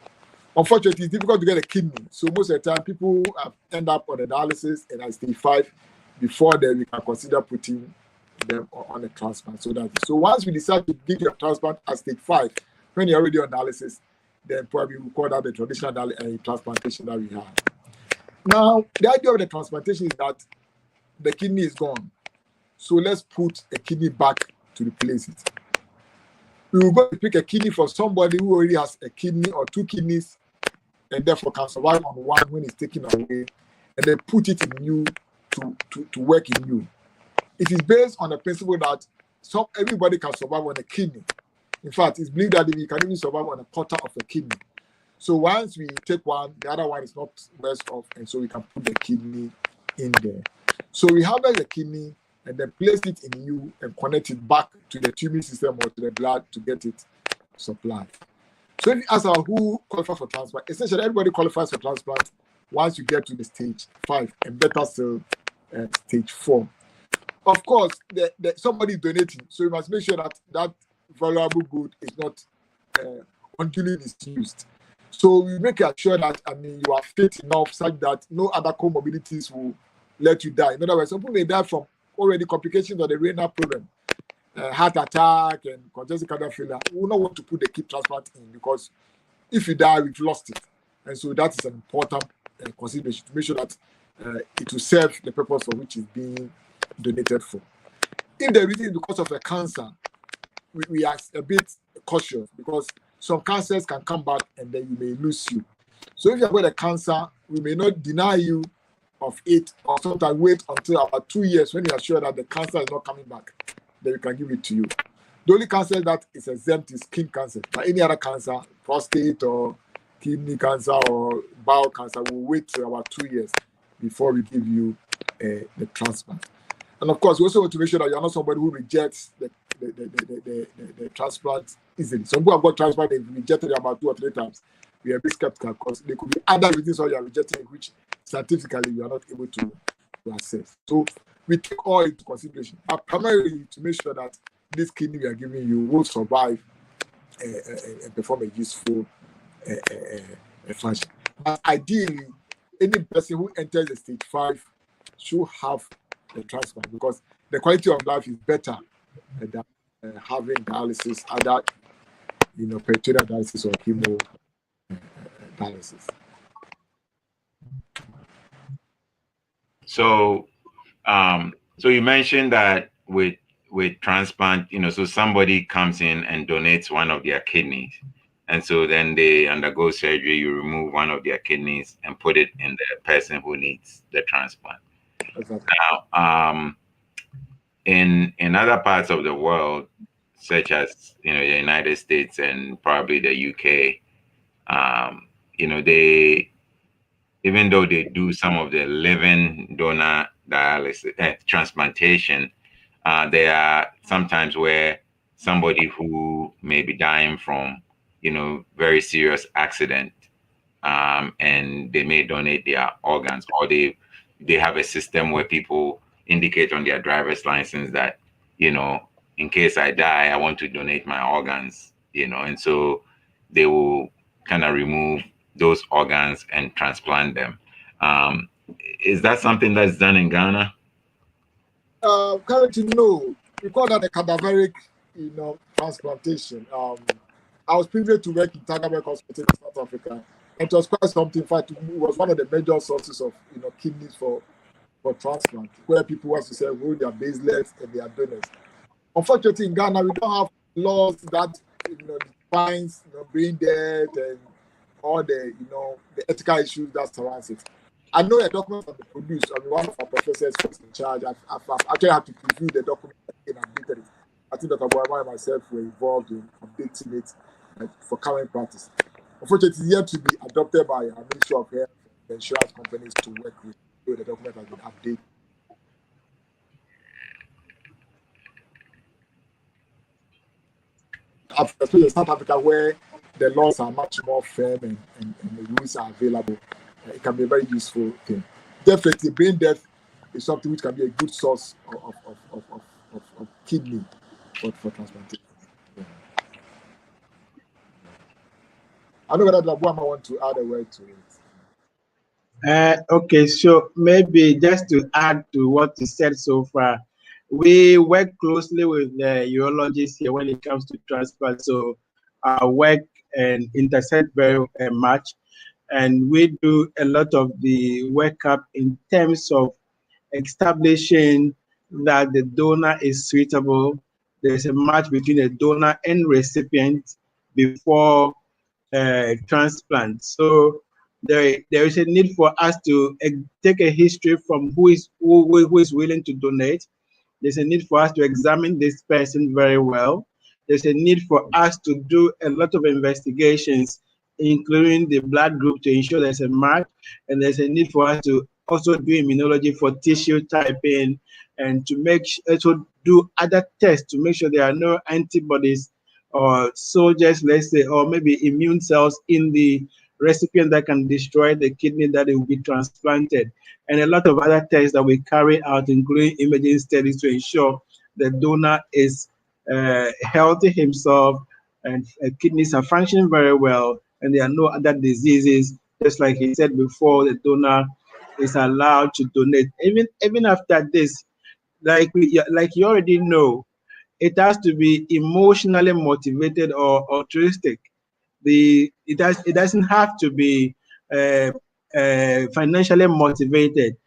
Speaker 3: Unfortunately, it's difficult to get a kidney. So most of the time, people end up on the dialysis and at stage 5 before then we can consider putting them on a transplant. So once we decide to give you a transplant at stage 5, when you're already on dialysis, then probably we call that the traditional transplantation that we have. Now, the idea of the transplantation is that the kidney is gone. So let's put a kidney back to replace it. We will go to pick a kidney for somebody who already has a kidney or 2 kidneys and therefore can survive on one when it's taken away, and then put it in you to work in you. It is based on the principle that everybody can survive on a kidney. In fact, it's believed that you can even survive on a quarter of a kidney. So once we take one, the other one is not worse off, and so we can put the kidney in there. So we harvest the kidney and then place it in you and connect it back to the tubing system or to the blood to get it supplied. So if you ask who qualifies for transplant, essentially everybody qualifies for transplant once you get to the stage 5 and better still stage 4. Of course, somebody is donating, so you must make sure that that valuable good is not unduly misused. So we make sure that you are fit enough such that no other comorbidities will let you die. In other words, some people may die from already complications of the renal problem, heart attack and congestive cardiac failure. We will not want to put the kidney transplant in because if you die, we've lost it. And so that is an important consideration to make sure that it will serve the purpose for which it's being donated for. If the reason is because of a cancer, we are a bit cautious because some cancers can come back and then you may lose you. So if you have got a cancer, we may not deny you of it or sometimes wait until about 2 years when you are sure that the cancer is not coming back, then we can give it to you. The only cancer that is exempt is skin cancer. But any other cancer, prostate or kidney cancer or bowel cancer, we'll wait till about 2 years before we give you the transplant. And of course, we also want to make sure that you're not somebody who rejects the transplant easily. Some people have got transplant, they've rejected it about 2 or 3 times. We are a bit skeptical because there could be other reasons why you are rejecting it, which scientifically we are not able to assess. So we take all into consideration, but primarily to make sure that this kidney we are giving you will survive and perform a useful function. But ideally, any person who enters the stage 5 should have the transplant because the quality of life is better than having dialysis, other peritoneal dialysis or chemo dialysis.
Speaker 4: So, so you mentioned that with transplant, so somebody comes in and donates one of their kidneys, and so then they undergo surgery. You remove one of their kidneys and put it in the person who needs the transplant.
Speaker 3: Exactly.
Speaker 4: Now, in other parts of the world, such as the United States and probably the UK, they, even though they do some of the living donor dialysis transplantation, there are sometimes where somebody who may be dying from very serious accident, and they may donate their organs, or they have a system where people indicate on their driver's license that in case I die, I want to donate my organs, and so they will kind of remove those organs and transplant them. Is that something that's done in Ghana?
Speaker 3: Currently, no. We call that a cadaveric, transplantation. I was privileged to work in Tagamek Hospital in South Africa. It was quite something. In fact, it was one of the major sources of kidneys for transplant, where people want to say hold their baseless and their donors. Unfortunately, in Ghana, we don't have laws that defines brain death and all the the ethical issues that surrounds it. I know a document that they produced. One of our professors was in charge. I've actually had to preview the document and updated it. I think Dr. Boyama and myself were involved in updating it for current practice. Unfortunately, it's yet to be adopted by our Ministry of Health and insurance companies to work with. So the document has been updated. Especially in South Africa, where the laws are much more firm and the rules are available, it can be a very useful thing. Definitely, brain death is something which can be a good source of kidney for transplantation. Yeah. I know whether Labuama want to add a word to it.
Speaker 5: Okay, so maybe just to add to what you said so far, we work closely with the urologists here when it comes to transplant. So our work and intersect very much. And we do a lot of the workup in terms of establishing that the donor is suitable. There's a match between the donor and recipient before transplant. So there is a need for us to take a history from who is willing to donate. There's a need for us to examine this person very well. There's a need for us to do a lot of investigations including the blood group to ensure there's a match, and there's a need for us to also do immunology for tissue typing, and to also do other tests to make sure there are no antibodies or soldiers, let's say, or maybe immune cells in the recipient that can destroy the kidney that it will be transplanted, and a lot of other tests that we carry out, including imaging studies to ensure the donor is healthy himself, and kidneys are functioning very well, and there are no other diseases. Just like he said before, the donor is allowed to donate. Even after this, like you already know, it has to be emotionally motivated or altruistic. It doesn't have to be financially motivated.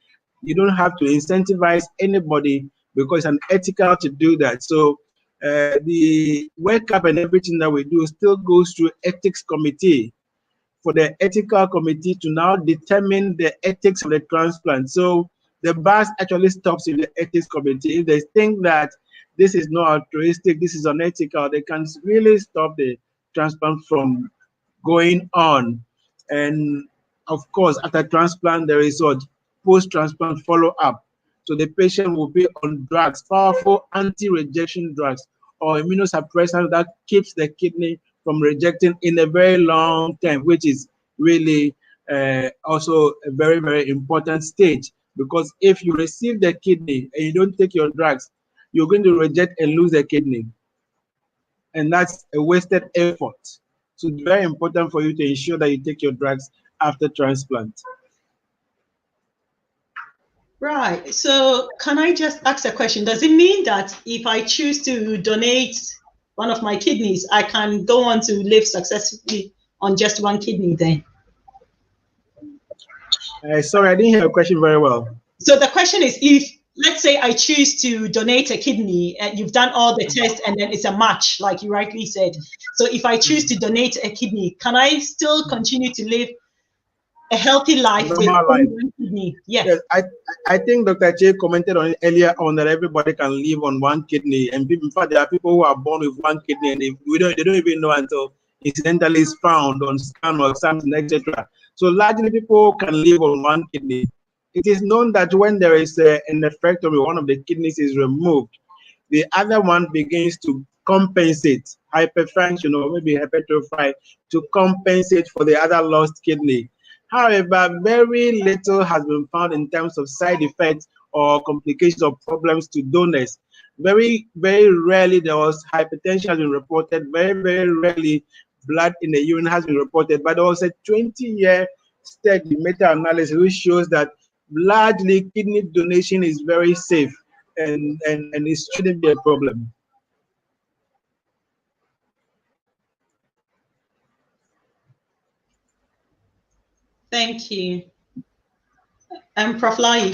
Speaker 5: You don't have to incentivize anybody because it's unethical to do that. So the workup and everything that we do still goes through ethics committee for the ethical committee to now determine the ethics of the transplant. So the bus actually stops in the ethics committee. If they think that this is not altruistic, this is unethical, they can really stop the transplant from going on. And of course, after transplant, there is a post-transplant follow-up. So the patient will be on drugs, powerful anti-rejection drugs or immunosuppressants that keeps the kidney from rejecting in a very long time, which is really also a very, very important stage. Because if you receive the kidney and you don't take your drugs, you're going to reject and lose the kidney. And that's a wasted effort. So it's very important for you to ensure that you take your drugs after transplant.
Speaker 2: Right. So can I just ask a question? Does it mean that if I choose to donate one of my kidneys, I can go on to live successfully on just one kidney then?
Speaker 5: Sorry, I didn't hear your question very well.
Speaker 2: So the question is, if, let's say I choose to donate a kidney and you've done all the tests and then it's a match, like you rightly said. So if I choose to donate a kidney, can I still continue to live a healthy life with one kidney? Yes.
Speaker 5: I think Dr. Che commented on it earlier on that everybody can live on one kidney, and people, in fact, there are people who are born with one kidney and they don't even know until incidentally is found on scan or something, etc. So largely people can live on one kidney. It is known that when there is an nephrectomy, one of the kidneys is removed, the other one begins to compensate, hyperfunction or maybe hypertrophy, to compensate for the other lost kidney. However, very little has been found in terms of side effects or complications or problems to donors. Very, very rarely there was hypertension has been reported. Very, very rarely blood in the urine has been reported. But there was a 20-year study, meta-analysis, which shows that largely kidney donation is very safe and it shouldn't be a problem.
Speaker 2: Thank you. Prof. Lai.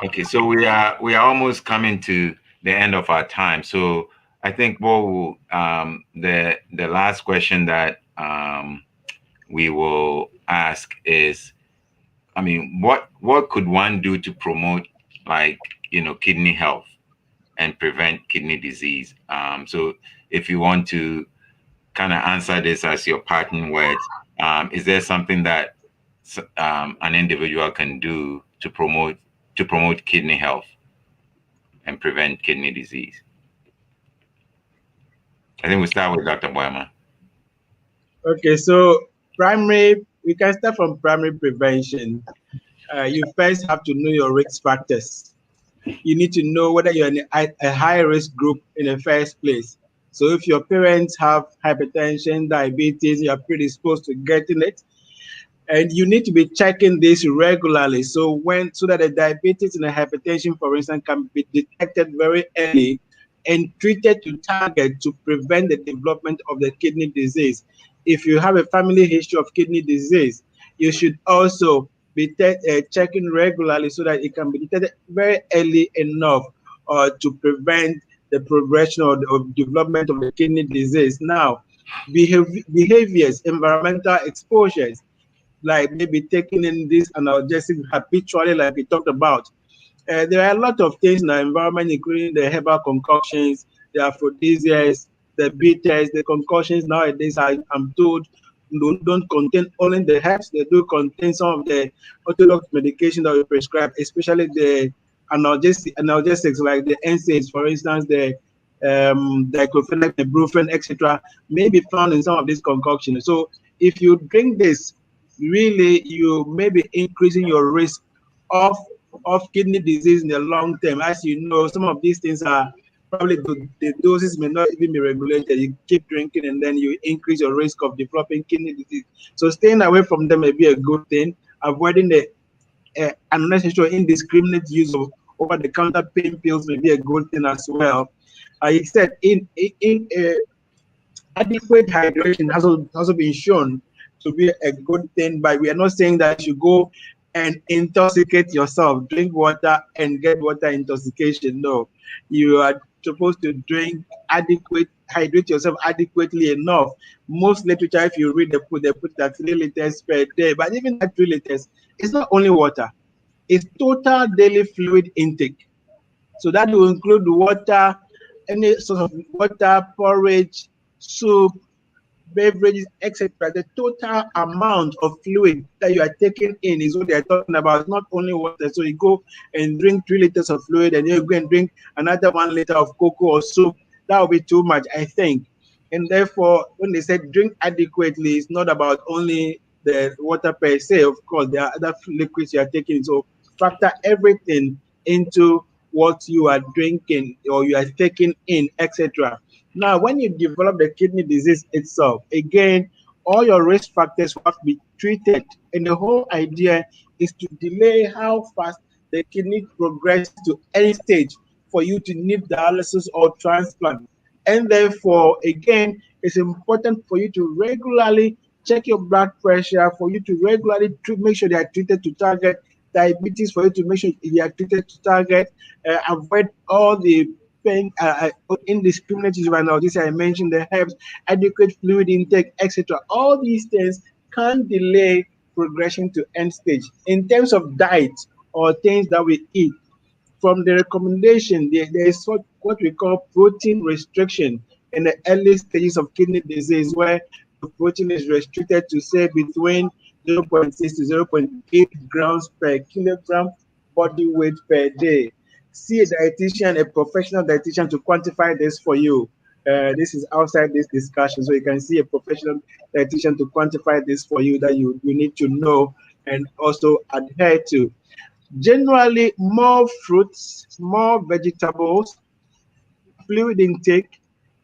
Speaker 4: Okay, so we are almost coming to the end of our time. So I think what we'll, the last question that we will ask is, I mean, what could one do to promote, like, kidney health and prevent kidney disease? So if you want to kind of answer this as your parting words, is there something that an individual can do to promote kidney health and prevent kidney disease? I think we'll start with Dr. Boyama.
Speaker 5: Okay, so we can start from primary prevention. You first have to know your risk factors. You need to know whether you're in a high risk group in the first place. So if your parents have hypertension, diabetes, you're predisposed to getting it. And you need to be checking this regularly. So that the diabetes and the hypertension, for instance, can be detected very early and treated to target to prevent the development of the kidney disease. If you have a family history of kidney disease, you should also be checking regularly so that it can be detected very early enough to prevent the progression or the development of the kidney disease. Now, behaviors, environmental exposures, like maybe taking in this analgesic habitually, like we talked about. There are a lot of things in the environment, including the herbal concoctions, the aphrodisiacs, the bitters, the concoctions nowadays, I'm told, don't contain only the herbs. They do contain some of the orthodox medication that we prescribe, especially the analgesics like the NSAIDs, for instance, the diclofenac, ibuprofen, etc., may be found in some of these concoctions. So if you drink this, really you may be increasing your risk of kidney disease in the long term. As you know, some of these things are probably the doses may not even be regulated. You keep drinking and then you increase your risk of developing kidney disease. So staying away from them may be a good thing. Avoiding the unnecessary indiscriminate use of over-the-counter pain pills may be a good thing as well. He said adequate hydration has also been shown to be a good thing, but we are not saying that you go and intoxicate yourself, drink water and get water intoxication. No, you are supposed to hydrate yourself adequately enough. Most literature, if you read, they put that 3 liters per day, but even that 3 liters, it's not only water, it's total daily fluid intake. So that will include water, any sort of water, porridge, soup, beverages, etc. The total amount of fluid that you are taking in is what they are talking about, not only water. So you go and drink 3 liters of fluid and you go and drink another 1 liter of cocoa or soup. That will be too much, I think. And therefore, when they said drink adequately, it's not about only the water per se. Of course, there are other liquids you are taking. So factor everything into what you are drinking or you are taking in, etc. Now, when you develop the kidney disease itself, again, all your risk factors have to be treated. And the whole idea is to delay how fast the kidney progresses to any stage for you to need dialysis or transplant. And therefore, again, it's important for you to regularly check your blood pressure, for you to regularly make sure they are treated to target, diabetes, for you to make sure they are treated to target, avoid all the pain, indiscriminate use of analgesics I mentioned, the herbs, adequate fluid intake, etc. All these things can delay progression to end stage. In terms of diet or things that we eat, from the recommendation, there is what we call protein restriction in the early stages of kidney disease, where the protein is restricted to say between 0.6 to 0.8 grams per kilogram body weight per day. See a dietitian, a professional dietitian, to quantify this for you. This is outside this discussion, so you can see a professional dietitian to quantify this for you that you need to know and also adhere to. Generally, more fruits, more vegetables, fluid intake,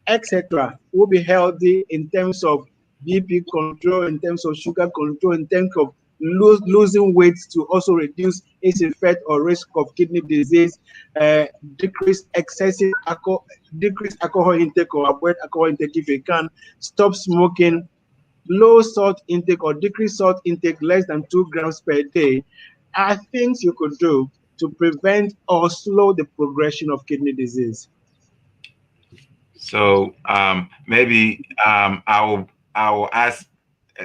Speaker 5: etc., will be healthy in terms of BP control, in terms of sugar control, in terms of losing weight to also reduce its effect or risk of kidney disease, decrease alcohol intake or avoid alcohol intake if you can, stop smoking, low salt intake or decreased salt intake less than 2 grams per day are things you could do to prevent or slow the progression of kidney disease.
Speaker 4: So maybe I will ask.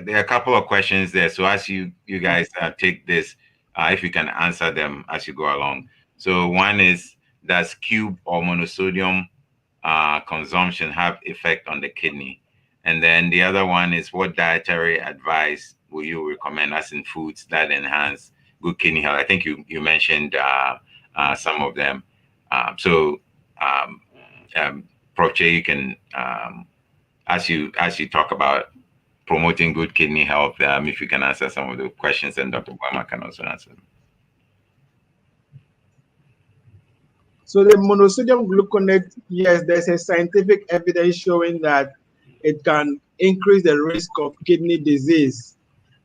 Speaker 4: There are a couple of questions there. So as you guys take this, if you can answer them as you go along. So one is, does cube or monosodium consumption have effect on the kidney? And then the other one is, what dietary advice will you recommend as in foods that enhance good kidney health? I think you mentioned some of them. Prof. Che, you can, as you talk about promoting good kidney health, if you can answer some of the questions, and Dr. Boama can also answer them.
Speaker 5: So the monosodium gluconate, yes, there's a scientific evidence showing that it can increase the risk of kidney disease,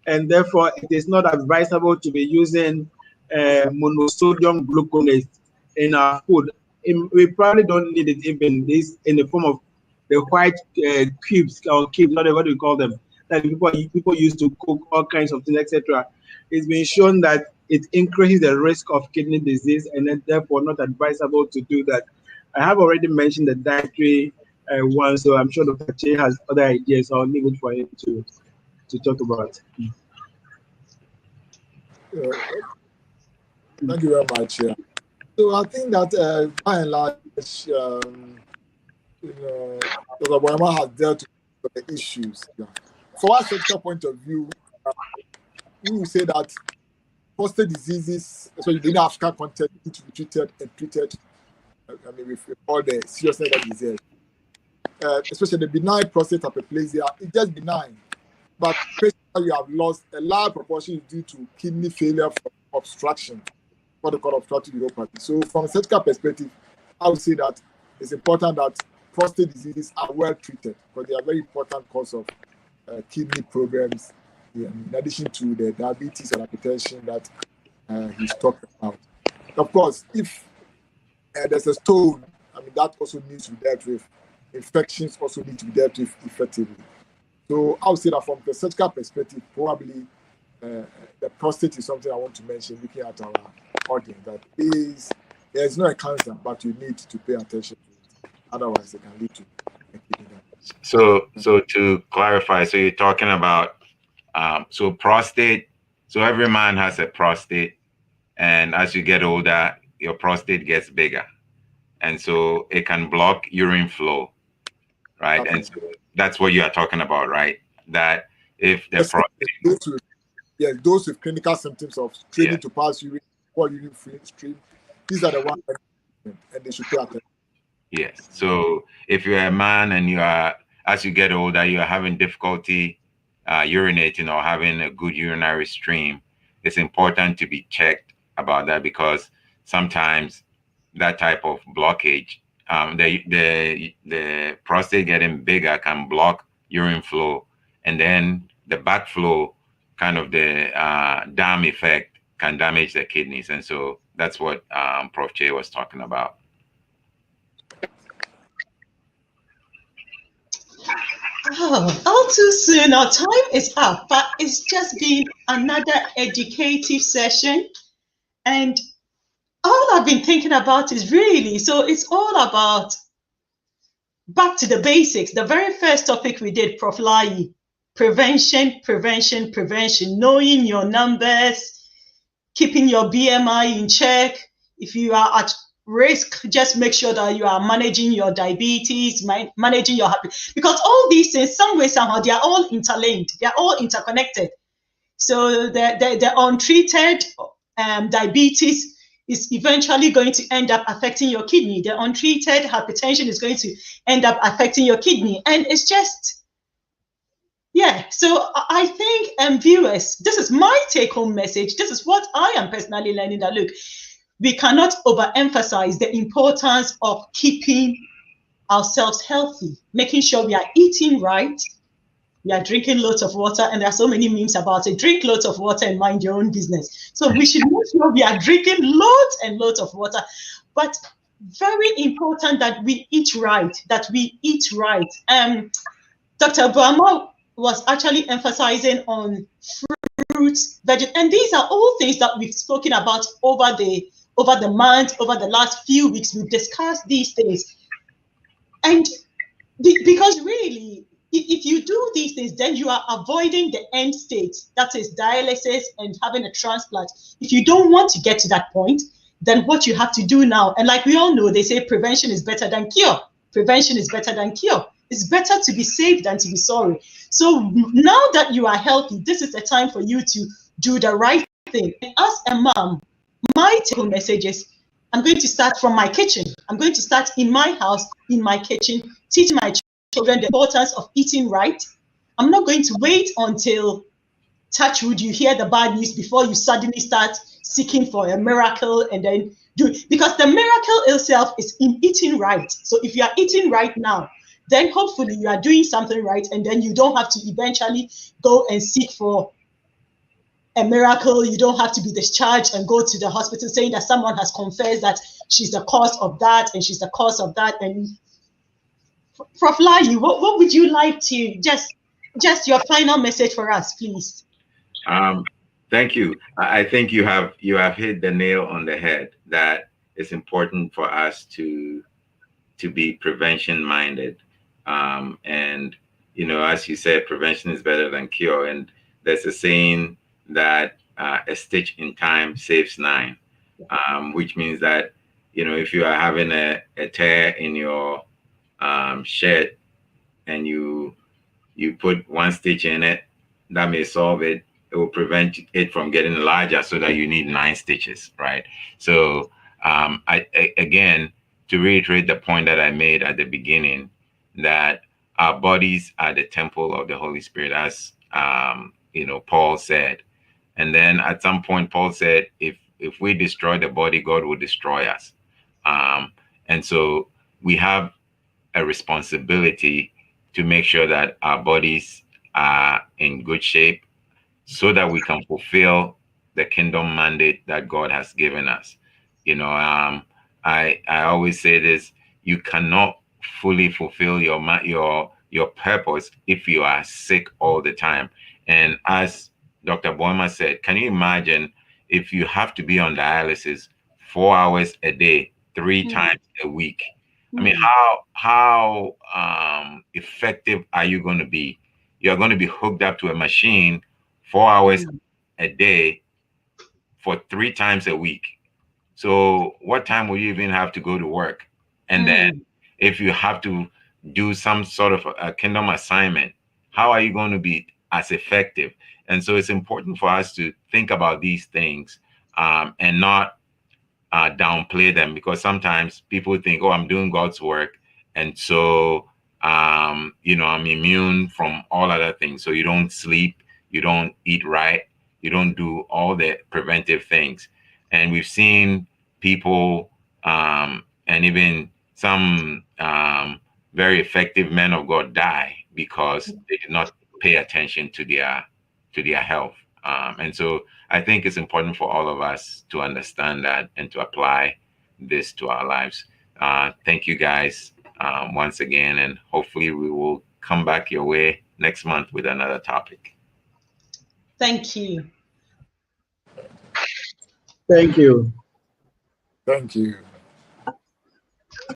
Speaker 5: and therefore it is not advisable to be using monosodium gluconate in our food. We probably don't need it even this in the form of the white cubes, whatever we call them, that people use to cook all kinds of things, etc. It's been shown that it increases the risk of kidney disease, and then therefore not advisable to do that. I have already mentioned the dietary one, so I'm sure Dr. Che has other ideas. So I'll leave it for him to talk about.
Speaker 3: Thank you very much. So I think that by and large, Dr. Boyama has dealt with the issues. Yeah. From our surgical point of view, we will say that prostate diseases, especially in African context, need to be treated and treated. I mean, with all the seriousness that is there. Especially the benign prostate hyperplasia, it's just benign. But patients you have lost, a large proportion is due to kidney failure from obstruction, what they call obstructive uropathy. So from a surgical perspective, I would say that it's important that prostate diseases are well treated because they are very important cause of kidney problems, in addition to the diabetes and hypertension that he's talking about. Of course, if there's a stone, I mean, that also needs to be dealt with. Infections also need to be dealt with effectively. So I would say that from the surgical perspective, probably the prostate is something I want to mention, looking at our audience, that there's no cancer, but you need to pay attention to it. Otherwise, it can lead to a kidney damage.
Speaker 4: So to clarify, so you're talking about so prostate. So every man has a prostate, and as you get older, your prostate gets bigger, and so it can block urine flow, right?
Speaker 3: Okay.
Speaker 4: And so that's what you are talking about, right? That if the prostate,
Speaker 3: those with clinical symptoms of straining to pass urine or urine free stream, these are the ones that, and they should pay attention.
Speaker 4: Yes. So if you're a man and you are, as you get older, you are having difficulty urinating or having a good urinary stream, it's important to be checked about that, because sometimes that type of blockage, the prostate getting bigger can block urine flow, and then the backflow, kind of the dam effect, can damage the kidneys. And so that's what Prof. Che was talking about.
Speaker 2: Oh, all too soon. Our time is up, but it's just been another educative session. And all I've been thinking about is really, so it's all about back to the basics. The very first topic we did, Prof. Lai, prevention, knowing your numbers, keeping your BMI in check. If you are at risk, just make sure that you are managing your diabetes, managing your happy, because all these things, some way, somehow, they are all interlinked, they are all interconnected. So the untreated diabetes is eventually going to end up affecting your kidney. The untreated hypertension is going to end up affecting your kidney. And it's just, yeah. So I think, viewers, this is my take-home message. This is what I am personally learning, that look, we cannot overemphasize the importance of keeping ourselves healthy, making sure we are eating right, we are drinking lots of water, and there are so many memes about it. Drink lots of water and mind your own business. So we should make sure we are drinking lots and lots of water. But very important that we eat right, Dr. Brahma was actually emphasizing on fruits, vegetables, and these are all things that we've spoken about over the month, over the last few weeks. We've discussed these things. And because really, if you do these things, then you are avoiding the end state, that is dialysis and having a transplant. If you don't want to get to that point, then what you have to do now, and like we all know, they say prevention is better than cure. Prevention is better than cure. It's better to be safe than to be sorry. So now that you are healthy, this is the time for you to do the right thing. And as a mom, my take-home message is, I'm going to start from my kitchen. I'm going to start in my house, in my kitchen, teaching my children the importance of eating right. I'm not going to wait until, touch wood, you hear the bad news before you suddenly start seeking for a miracle and then do it. Because the miracle itself is in eating right. So if you are eating right now, then hopefully you are doing something right, and then you don't have to eventually go and seek for a miracle. You don't have to be discharged and go to the hospital saying that someone has confessed that she's the cause of that and she's the cause of that. And Prof. Lai, what would you like to just your final message for us, please?
Speaker 4: Thank you. I think you have hit the nail on the head, that it's important for us to be prevention minded. And as you said, prevention is better than cure. And there's a saying that a stitch in time saves 9, which means that if you are having a tear in your shed, and you put one stitch in it, that may solve it. It will prevent it from getting larger, so that you need 9 stitches, right? So again, to reiterate the point that I made at the beginning, that our bodies are the temple of the Holy Spirit, as Paul said. And then at some point, Paul said, if we destroy the body, God will destroy us. And so we have a responsibility to make sure that our bodies are in good shape, so that we can fulfill the kingdom mandate that God has given us. I always say this: you cannot fully fulfill your purpose if you are sick all the time. And as Dr. Boima said, can you imagine if you have to be on dialysis 4 hours a day, 3 times a week? I mean, how effective are you going to be? You're going to be hooked up to a machine 4 hours a day for 3 times a week. So what time will you even have to go to work? And then if you have to do some sort of a kingdom assignment, how are you going to be as effective? And so it's important for us to think about these things and not downplay them, because sometimes people think, oh, I'm doing God's work, and so I'm immune from all other things. So you don't sleep, you don't eat right, you don't do all the preventive things. And we've seen people and even some very effective men of God die because they did not pay attention to their health. And so I think it's important for all of us to understand that and to apply this to our lives. Thank you guys once again, and hopefully we will come back your way next month with another topic.
Speaker 2: Thank you.
Speaker 5: Thank you.
Speaker 3: Thank you.